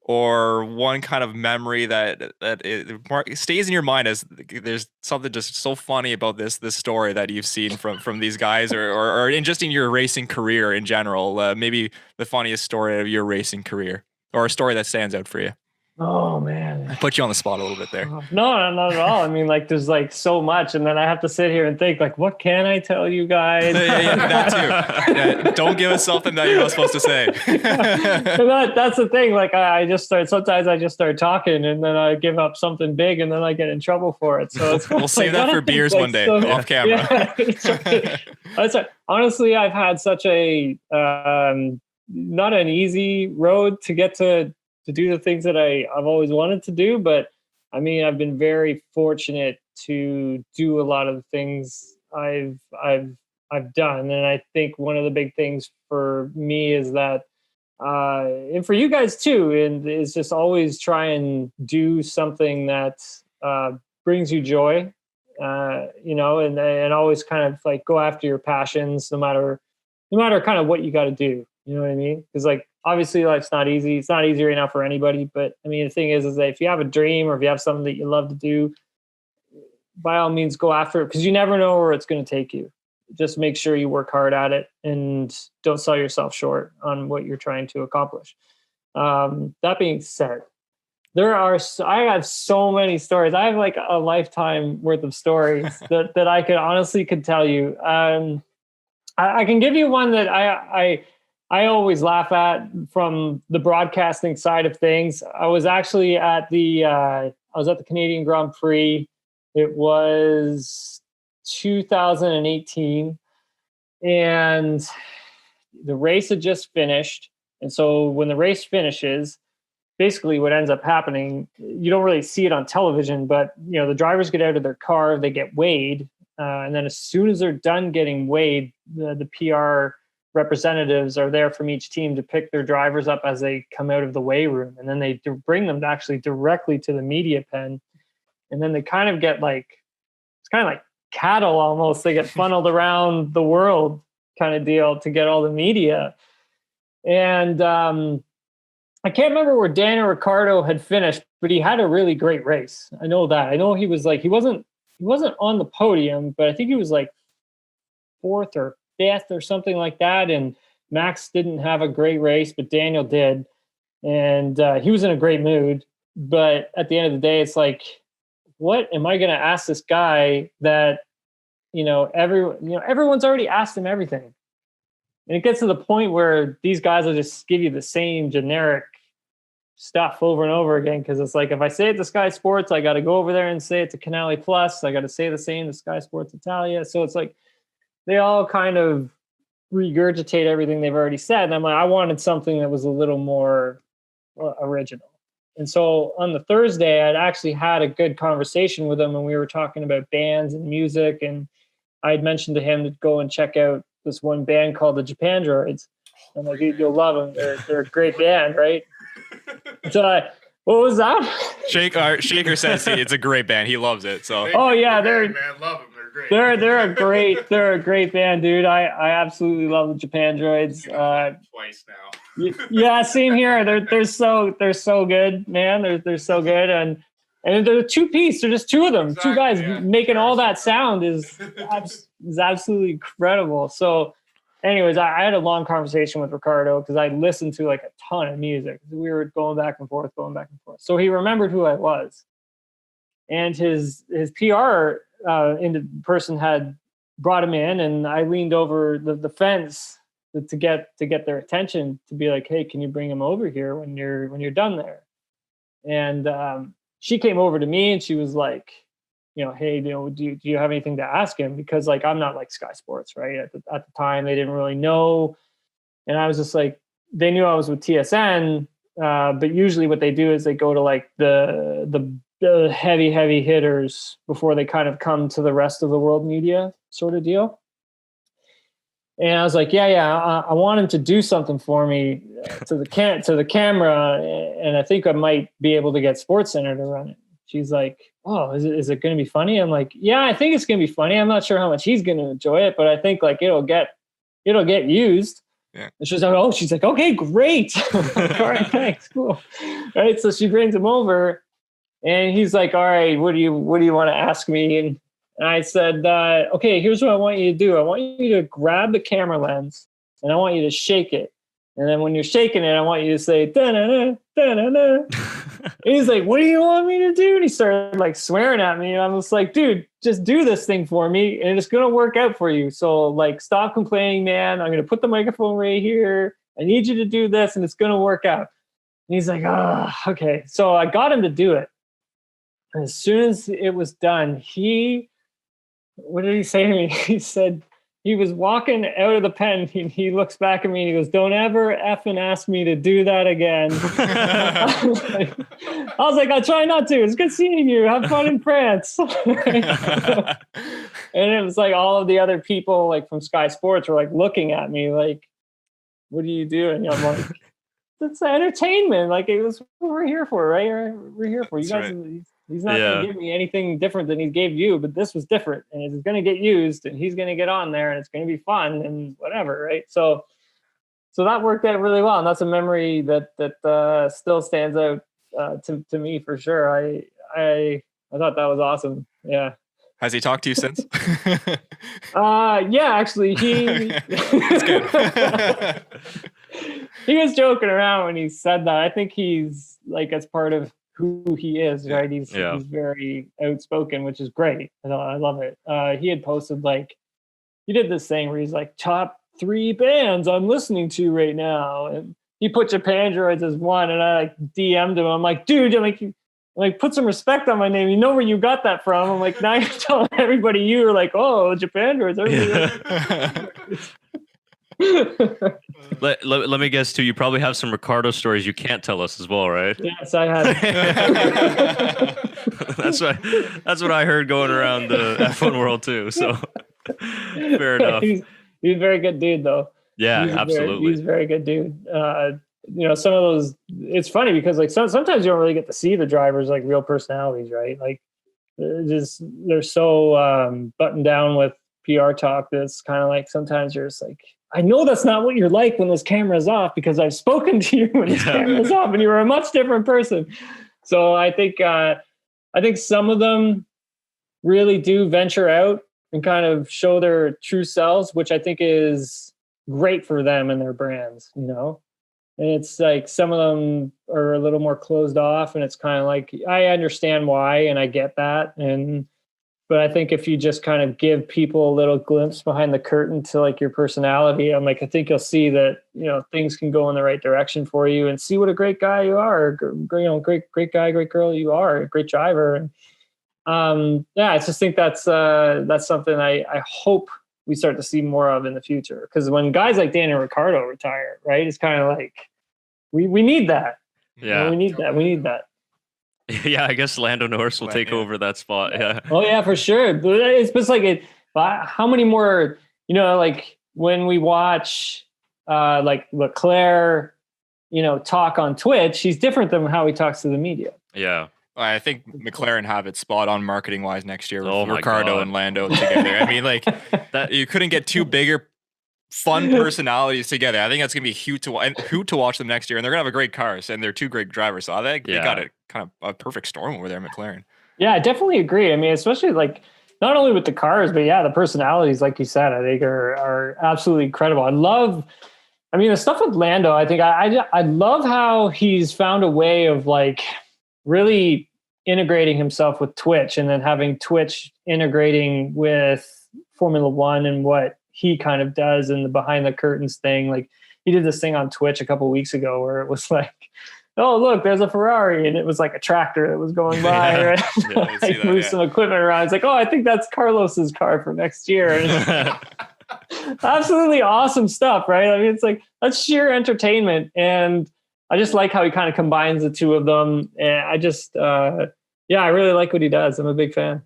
or one kind of memory that it stays in your mind as there's something just so funny about this story that you've seen from these guys, or in just in your racing career in general? Maybe the funniest story of your racing career, or a story that stands out for you. Oh man, I put you on the spot a little bit there. No, not at all. I mean, like, there's like so much, and then I have to sit here and think, like, what can I tell you guys? Yeah, that too. Yeah, don't give us something that you're not supposed to say. That's the thing. Like, sometimes I just start talking, and then I give up something big, and then I get in trouble for it. So we'll save that for beers one day, off camera. Yeah, that's right. Honestly, I've had such a not an easy road to get to do the things that I've always wanted to do. But I mean, I've been very fortunate to do a lot of the things I've done. And I think one of the big things for me is that, and for you guys too, and is just always try and do something that brings you joy, and always kind of like go after your passions, no matter kind of what you got to do. You know what I mean? Because like, obviously life's not easy. It's not easy right now for anybody. But I mean, the thing is that if you have a dream or if you have something that you love to do, by all means go after it, because you never know where it's going to take you. Just make sure you work hard at it and don't sell yourself short on what you're trying to accomplish. That being said, I have so many stories. I have like a lifetime worth of stories that I could tell you. I can give you one that I always laugh at from the broadcasting side of things. I was actually at the Canadian Grand Prix. It was 2018, and the race had just finished. And so when the race finishes, basically what ends up happening, you don't really see it on television, but the drivers get out of their car, they get weighed, and then as soon as they're done getting weighed, the PR representatives are there from each team to pick their drivers up as they come out of the weigh room, and then they bring them actually directly to the media pen, and then they kind of get it's kind of like cattle almost. They get funneled around the world kind of deal to get all the media. And I can't remember where Daniel Ricciardo had finished, but he had a really great race. I know that. I know he was he wasn't on the podium, but I think he was like fourth or fifth or something like that. And Max didn't have a great race, but Daniel did. And he was in a great mood. But at the end of the day, it's like, what am I going to ask this guy that, everyone's already asked him everything. And it gets to the point where these guys will just give you the same generic stuff over and over again. Cause it's like, if I say it to Sky Sports, I got to go over there and say it to Canale Plus. I got to say the same to Sky Sports Italia. So it's like, they all kind of regurgitate everything they've already said. And I'm like, I wanted something that was a little more original. And so on the Thursday, I'd actually had a good conversation with him, and we were talking about bands and music. And I'd mentioned to him to go and check out this one band called the Japan Droids. I'm like, you'll love them. They're a great band, right? So what was that? Shaker says it's a great band. He loves it. So they're man, love them. They're great. They're a great band, dude. I absolutely love the Japan Droids. Twice now. Yeah, same here. They're so good, man. They're so good, and they're a two-piece. They're just two of them, two guys making all that sound is absolutely incredible. So, anyways, I had a long conversation with Ricciardo because I listened to like a ton of music. We were going back and forth. So he remembered who I was, and his PR person had brought him in, and I leaned over the fence to get their attention, to be like, hey, can you bring him over here when you're done there? And she came over to me and she was like, hey, do you have anything to ask him? Because like, I'm not like Sky Sports, right? At the time, they didn't really know. And I was just like, they knew I was with TSN, but usually what they do is they go to like the heavy hitters before they kind of come to the rest of the world media sort of deal. And I was like, I want him to do something for me to the camera, and I think I might be able to get SportsCenter to run it. She's like, oh, is it going to be funny? I'm like, yeah, I think it's going to be funny. I'm not sure how much he's going to enjoy it, but I think like it'll get used. Yeah. And she's like, okay, great. All right, thanks, cool. Right, so she brings him over, and he's like, all right, what do you want to ask me? And I said, okay, here's what I want you to do. I want you to grab the camera lens, and I want you to shake it. And then when you're shaking it, I want you to say, da-na-na, da-na-na. And he's like, what do you want me to do? And he started like swearing at me. And I'm just like, dude, just do this thing for me, and it's going to work out for you. So like, stop complaining, man. I'm going to put the microphone right here. I need you to do this, and it's going to work out. And he's like, okay. So I got him to do it. And as soon as it was done, what did he say to me? He said, he was walking out of the pen, and he looks back at me and he goes, don't ever effing ask me to do that again. I was like, I'll try not to. It's good seeing you. Have fun in France. And it was like all of the other people like from Sky Sports were like looking at me like, what are you doing? And I'm like, it's entertainment. Like, it was what we're here for, right? We're here for you guys. Right. He's not going to give me anything different than he gave you, but this was different, and it's going to get used, and he's going to get on there, and it's going to be fun and whatever, right? So that worked out really well, and that's a memory that still stands out to me for sure. I thought that was awesome. Yeah. Has he talked to you since? Yeah, actually, That's good. He was joking around when he said that. I think he's like, as part of who he is, right? He's very outspoken, which is great. I love it. He had posted like, he did this thing where he's like, top 3 bands I'm listening to right now, and he put Japan Droids as one, and I like DM'd him. I'm like, dude, I'm like, put some respect on my name. You know where you got that from? I'm like, now you're telling everybody you were like, oh, Japan Droids. Let me guess too. You probably have some Ricciardo stories you can't tell us as well, right? Yes, I have. That's what I heard going around the F1 world too. So fair enough. He's a very good dude, though. Yeah, absolutely. He's a very good dude. Some of those. It's funny because like sometimes you don't really get to see the drivers like real personalities, right? Like they're so buttoned down with PR talk. That's kind of like sometimes you're just like, I know that's not what you're like when this camera's off, because I've spoken to you when this camera's off, and you're a much different person. So I think some of them really do venture out and kind of show their true selves, which I think is great for them and their brands, And it's like some of them are a little more closed off, and it's kind of like, I understand why, and I get that. But I think if you just kind of give people a little glimpse behind the curtain to like your personality, I think you'll see that, things can go in the right direction for you, and see what a great guy you are, great guy, great girl you are, a great driver. And I just think that's something I hope we start to see more of in the future. Because when guys like Daniel Ricciardo retire, right, it's kind of like, we need that. Yeah. We need that. Yeah, I guess Lando Norris will take over that spot. Yeah. Oh yeah, for sure. But it's just like how many more? Like when we watch like Leclerc, talk on Twitch, he's different than how he talks to the media. Yeah. I think McLaren have it spot on marketing wise next year with Ricciardo and Lando together. I mean, like that, you couldn't get two bigger, fun personalities together. I think that's gonna be huge to watch them next year, and they're gonna have a great cars, and they're two great drivers. So I think they got it kind of a perfect storm over there, McLaren. Yeah, I definitely agree. I mean, especially like not only with the cars, but the personalities, like you said, I think are absolutely incredible. The stuff with Lando, I think I love how he's found a way of like really integrating himself with Twitch, and then having Twitch integrating with Formula One and what he kind of does and the behind the curtains thing. Like he did this thing on Twitch a couple of weeks ago where it was like, oh, look, there's a Ferrari. And it was like a tractor that was going by. Right? Like moved some equipment around. It's like, oh, I think that's Carlos's car for next year. And absolutely awesome stuff, right? I mean, it's like, that's sheer entertainment. And I just like how he kind of combines the two of them. And I just, I really like what he does. I'm a big fan.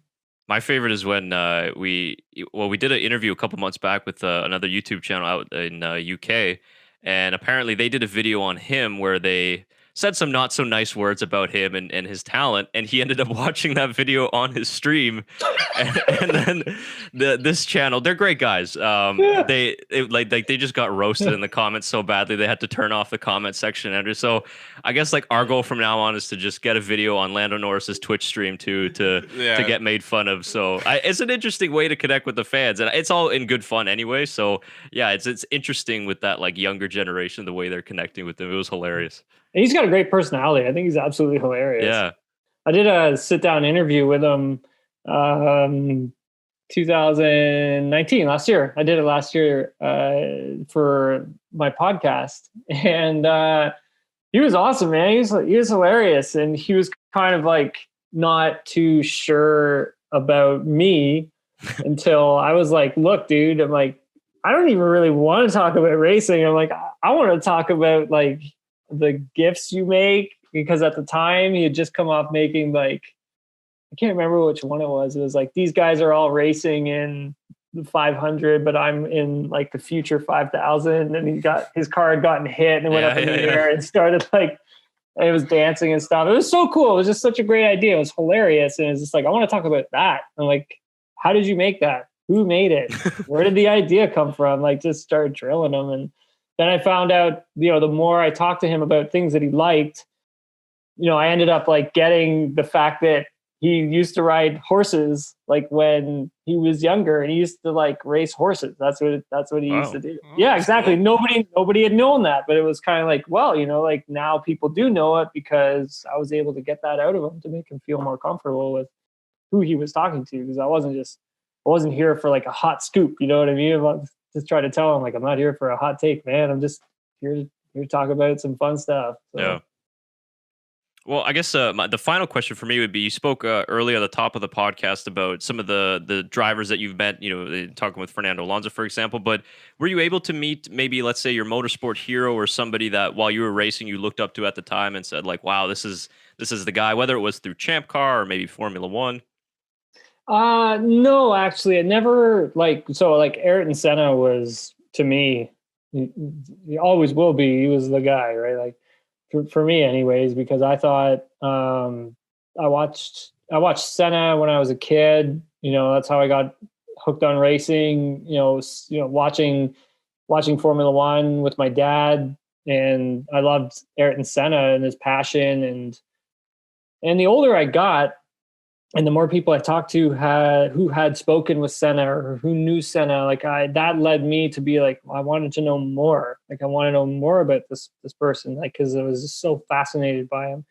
My favorite is when we did an interview a couple months back with another YouTube channel out in UK. And apparently they did a video on him where they said some not so nice words about him and his talent, and he ended up watching that video on his stream. and then this channel, they're great guys. They just got roasted in the comments so badly they had to turn off the comment section. And so I guess like our goal from now on is to just get a video on Lando Norris's Twitch stream to get made fun of. So it's an interesting way to connect with the fans, and it's all in good fun anyway. So yeah, it's interesting with that like younger generation, the way they're connecting with them. It was hilarious. And he's got a great personality. I think he's absolutely hilarious. Yeah. I did a sit-down interview with him 2019, last year. I did it last year for my podcast. And he was awesome, man. He was hilarious. And he was kind of like not too sure about me until I was like, look, dude, I'm like, I don't even really want to talk about racing. I'm like, I want to talk about like the gifts you make, because at the time he had just come off making like, I can't remember which one it was. It was like, these guys are all racing in the 500, but I'm in like the future 5000. And his car had gotten hit and went up in the air and started like, it was dancing and stuff. It was so cool. It was just such a great idea. It was hilarious. And it's just like, I want to talk about that. I'm like, how did you make that? Who made it? Where did the idea come from? Like, just started drilling them. And then I found out, the more I talked to him about things that he liked, I ended up like getting the fact that he used to ride horses like when he was younger, and he used to like race horses. That's what he used to do. Yeah, exactly. Nobody had known that, but it was kind of like, well, like now people do know it because I was able to get that out of him to make him feel more comfortable with who he was talking to. Because I wasn't here for like a hot scoop. You know what I mean? I'm just trying to tell him like, I'm not here for a hot take, man. I'm just here to talk about some fun stuff. So. Yeah. Well, I guess the final question for me would be: you spoke earlier at the top of the podcast about some of the drivers that you've met. Talking with Fernando Alonso, for example. But were you able to meet maybe, let's say, your motorsport hero or somebody that while you were racing you looked up to at the time and said like, "Wow, this is the guy," whether it was through ChampCar or maybe Formula One? No, actually, it never Ayrton Senna was, to me, he always will be. He was the guy, right? Like for me anyways, because I thought, I watched Senna when I was a kid, that's how I got hooked on racing, watching Formula One with my dad. And I loved Ayrton Senna and his passion. And the older I got, and the more people I talked to who had spoken with Senna or who knew Senna, that led me to be like, I wanted to know more. Like I want to know more about this person, like, because I was just so fascinated by him.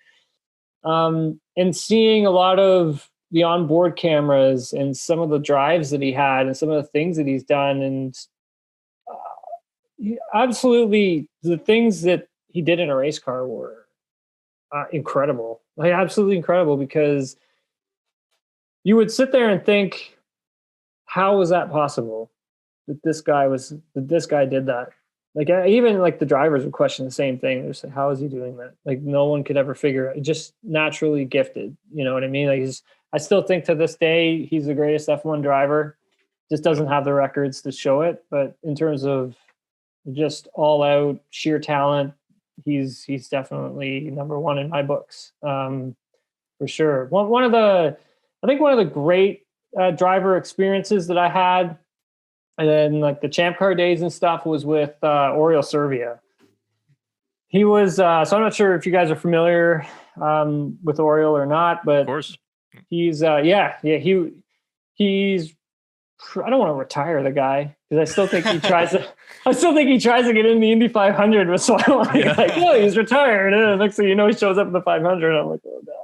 And seeing a lot of the onboard cameras and some of the drives that he had and some of the things that he's done, and absolutely the things that he did in a race car were incredible, like absolutely incredible, because you would sit there and think, how was that possible that this guy did that? Like even like the drivers would question the same thing. They're saying, how is he doing that? Like no one could ever figure it. Just naturally gifted. You know what I mean? Like I still think to this day, he's the greatest F1 driver. Just doesn't have the records to show it. But in terms of just all out sheer talent, he's definitely number one in my books. For sure. One of the great driver experiences that I had, and then like the ChampCar days and stuff, was with Oriol Servia. He was, so I'm not sure if you guys are familiar with Oriol or not, but of course. He's, he's, I don't want to retire the guy because I still think he tries to get in the Indy 500. But so I'm like, oh, he's retired. And next thing you know, he shows up in the 500. I'm like, oh God,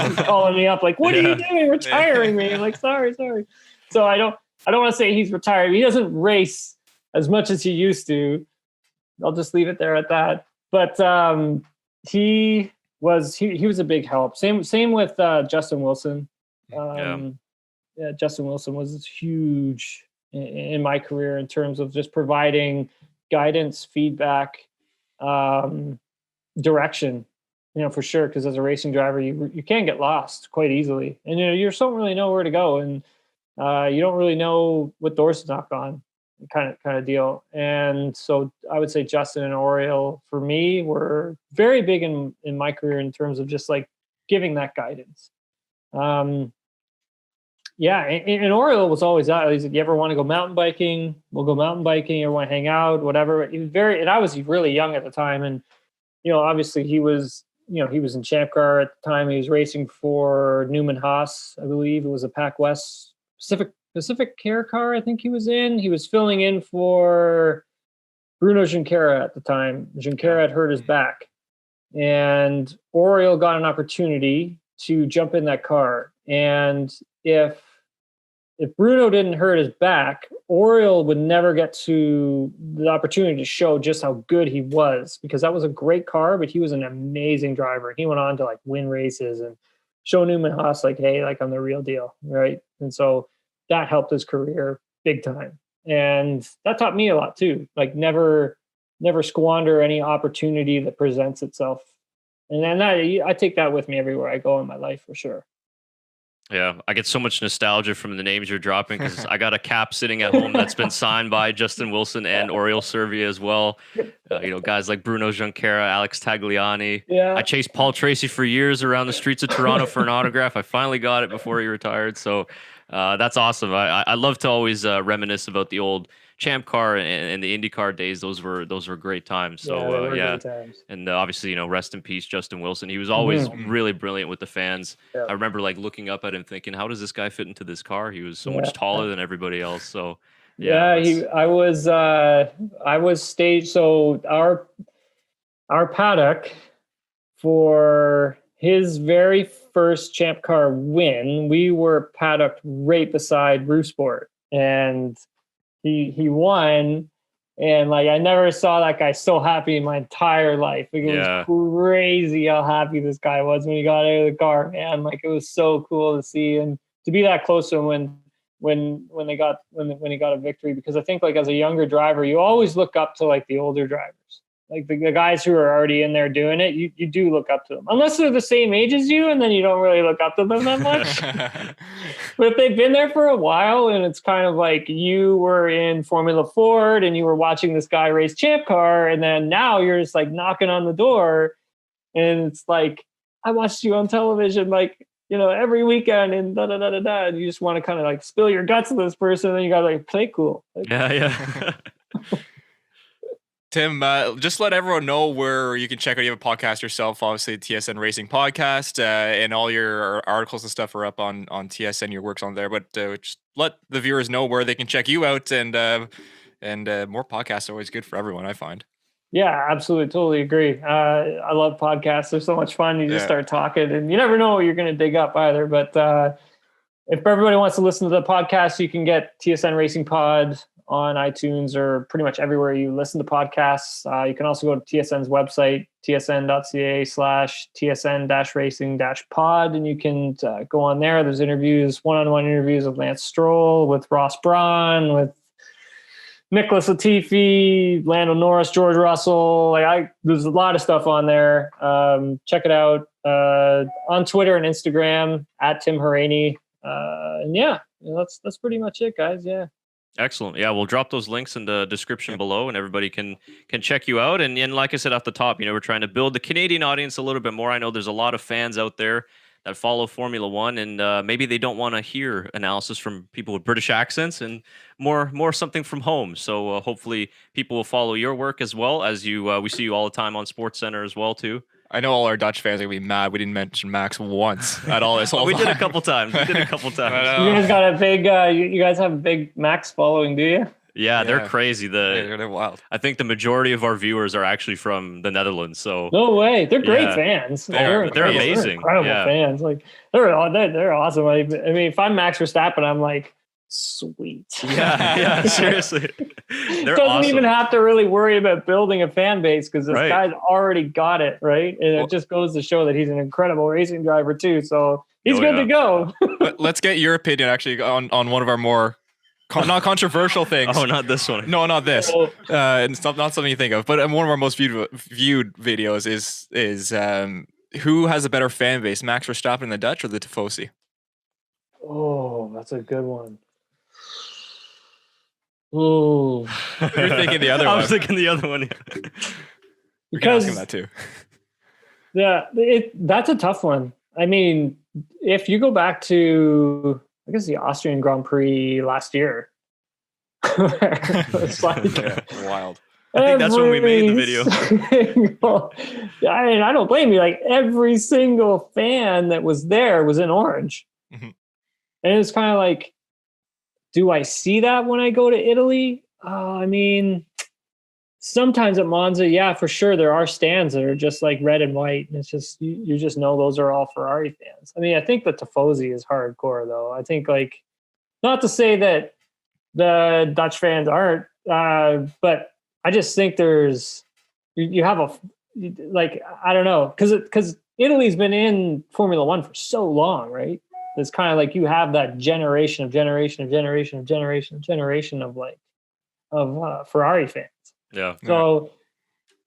he's calling me up. Like, what are you doing? Retiring me? I'm like, sorry. So I I don't want to say he's retired. He doesn't race as much as he used to. I'll just leave it there at that. But he was a big help. Same with Justin Wilson. Justin Wilson was huge in my career in terms of just providing guidance, feedback, direction. For sure, because as a racing driver, you can get lost quite easily, and you don't really know where to go, and you don't really know what doors to knock on, kind of deal. And so I would say Justin and Oriole for me were very big in my career in terms of just like giving that guidance. And Oriole was always out. He's like, you ever want to go mountain biking? We'll go mountain biking. Or want to hang out? Whatever. He was and I was really young at the time, and obviously he was. He was in ChampCar at the time. He was racing for Newman Haas, I believe. It was a Pac West Pacific Care car, I think he was in. He was filling in for Bruno Junqueira at the time. Junqueira had hurt his back. And Oriole got an opportunity to jump in that car. And if Bruno didn't hurt his back, Oriole would never get to the opportunity to show just how good he was, because that was a great car, but he was an amazing driver. He went on to like win races and show Newman Haas like, hey, like I'm the real deal, right? And so that helped his career big time. And that taught me a lot too. Like never squander any opportunity that presents itself. And then I take that with me everywhere I go in my life for sure. Yeah, I get so much nostalgia from the names you're dropping because I got a cap sitting at home that's been signed by Justin Wilson and Oriole Servia as well. Guys like Bruno Junqueira, Alex Tagliani. Yeah. I chased Paul Tracy for years around the streets of Toronto for an autograph. I finally got it before he retired. So that's awesome. I love to always reminisce about the old ChampCar and the IndyCar days. Those were great times. So great times. And obviously, rest in peace, Justin Wilson. He was always really brilliant with the fans. Yeah. I remember like looking up at him thinking, how does this guy fit into this car? He was so much taller than everybody else. So I was staged. So our paddock for his very first ChampCar win, we were paddocked right beside Motorsport, and he won, and like I never saw that guy so happy in my entire life. Like, it was crazy how happy this guy was when he got out of the car, man. Like it was so cool to see and to be that close to him when he got a victory, because I think like as a younger driver, you always look up to like the older drivers. Like the guys who are already in there doing it, you do look up to them. Unless they're the same age as you, and then you don't really look up to them that much. But if they've been there for a while, and it's kind of like you were in Formula Ford and you were watching this guy race ChampCar, and then now you're just like knocking on the door, and it's like, I watched you on television like, every weekend and da-da-da-da-da, and you just want to kind of like spill your guts to this person, and you got to like play cool. Like, yeah. Tim, just let everyone know where you can check out. You have a podcast yourself, obviously, the TSN Racing Podcast, and all your articles and stuff are up on TSN. Your work's on there, but just let the viewers know where they can check you out. And more podcasts are always good for everyone, I find. Yeah, absolutely, totally agree. I love podcasts; they're so much fun. You just start talking, and you never know what you're going to dig up either. But if everybody wants to listen to the podcast, you can get TSN Racing Pod on iTunes or pretty much everywhere you listen to podcasts. You can also go to TSN's website, tsn.ca/tsn-racing-pod, and you can go on there. There's interviews, one-on-one interviews with Lance Stroll, with Ross Brawn, with Nicholas Latifi, Lando Norris, George Russell. There's a lot of stuff on there. Check it out on Twitter and Instagram at Tim Hauraney. And that's pretty much it, guys. Yeah. Excellent. Yeah, we'll drop those links in the description below, and everybody can check you out. And like I said off the top, we're trying to build the Canadian audience a little bit more. I know there's a lot of fans out there that follow Formula One, and maybe they don't want to hear analysis from people with British accents, and more something from home. So hopefully people will follow your work as well, as we see you all the time on SportsCenter as well too. I know all our Dutch fans are going to be mad we didn't mention Max once at all this whole We time. did a couple times. You guys got a big, you guys have a big Max following, do you? Yeah, they're crazy. They're wild. I think the majority of our viewers are actually from the Netherlands. So no way, they're great fans. They're amazing. They're incredible fans. Like they're awesome. I mean, if I'm Max Verstappen, I'm like, sweet. Yeah, seriously. They're Doesn't awesome. even have to really worry about building a fan base because this Right. guy's already got it, right? And it just goes to show that he's an incredible racing driver too. So he's Oh, good yeah. to go. Let's get your opinion actually on one of our more not controversial things. Oh, not this one. No, not this. It's not something you think of, but one of our most viewed videos is who has a better fan base, Max Verstappen in the Dutch or the Tifosi? Oh, that's a good one. Oh, You're thinking the other I one. was thinking the other one. We can ask because him that too. yeah, that's a tough one. I mean, if you go back to, I guess, the Austrian Grand Prix last year, it's like Yeah, wild. I think that's when we made the video. I don't blame you. Like every single fan that was there was in orange. Mhm. And it's kind of like, do I see that when I go to Italy? I mean, sometimes at Monza, yeah, for sure. There are stands that are just like red and white. And it's just, you just know those are all Ferrari fans. I mean, I think the Tifosi is hardcore though. I think like, not to say that the Dutch fans aren't, but I just think there's, you have a, like, I don't know. Cause Italy's been in Formula One for so long, right? It's kind of like you have that generation of Ferrari fans. Yeah. So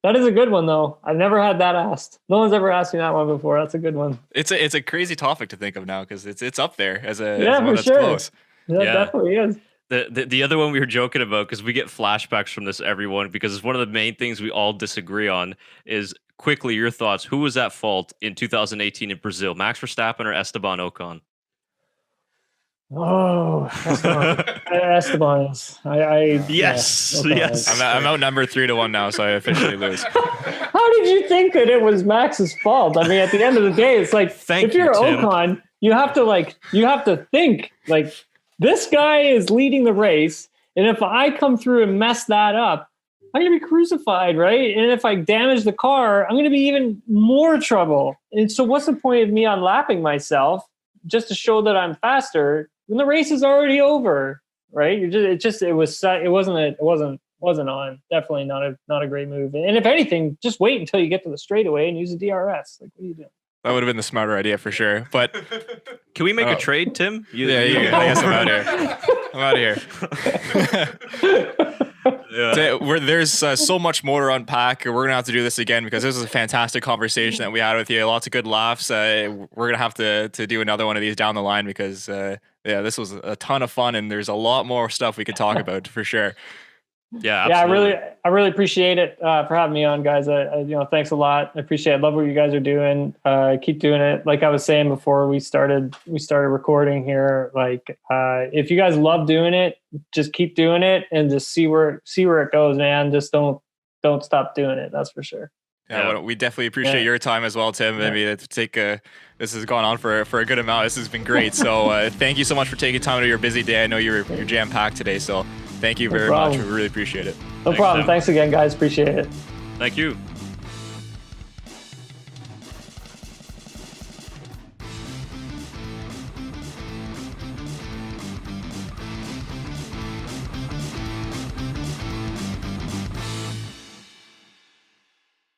that is a good one, though. I've never had that asked. No one's ever asked me that one before. That's a good one. It's a crazy topic to think of now because it's up there as a Yeah, as one for that's sure. close. That Yeah. definitely is. The other one we were joking about, because we get flashbacks from this, everyone, because it's one of the main things we all disagree on is, quickly, your thoughts. Who was at fault in 2018 in Brazil, Max Verstappen or Esteban Ocon? Oh, Esteban is. Yes, yeah, yes. I'm outnumbered 3-1 now, so I officially lose. How did you think that it was Max's fault? I mean, at the end of the day, it's like, Thank if you're you, Tim. Ocon, you have to think like, this guy is leading the race, and if I come through and mess that up, I'm going to be crucified, right? And if I damage the car, I'm going to be even more trouble. And so what's the point of me unlapping myself just to show that I'm faster when the race is already over, right? It wasn't on. Definitely not a great move. And if anything, just wait until you get to the straightaway and use a DRS. Like, what are you doing? That would have been the smarter idea for sure. But Can we make a trade, Tim? I guess I'm out here. Yeah. There's so much more to unpack. We're gonna have to do this again because this was a fantastic conversation that we had with you. Lots of good laughs. We're gonna have to do another one of these down the line because this was a ton of fun and there's a lot more stuff we could talk about for sure. Yeah, Yeah, absolutely. I really appreciate it for having me on, guys. Thanks a lot. I appreciate it. Love what you guys are doing. Keep doing it. Like I was saying before we started recording here. Like, if you guys love doing it, just keep doing it and just see where it goes, man. Just don't stop doing it. That's for sure. Yeah, well, we definitely appreciate your time as well, Tim. I mean, this has gone on for a good amount. This has been great. So thank you so much for taking time out of your busy day. I know you're jam-packed today, so thank you very much. We really appreciate it. No problem. Tim. Thanks again, guys. Appreciate it. Thank you.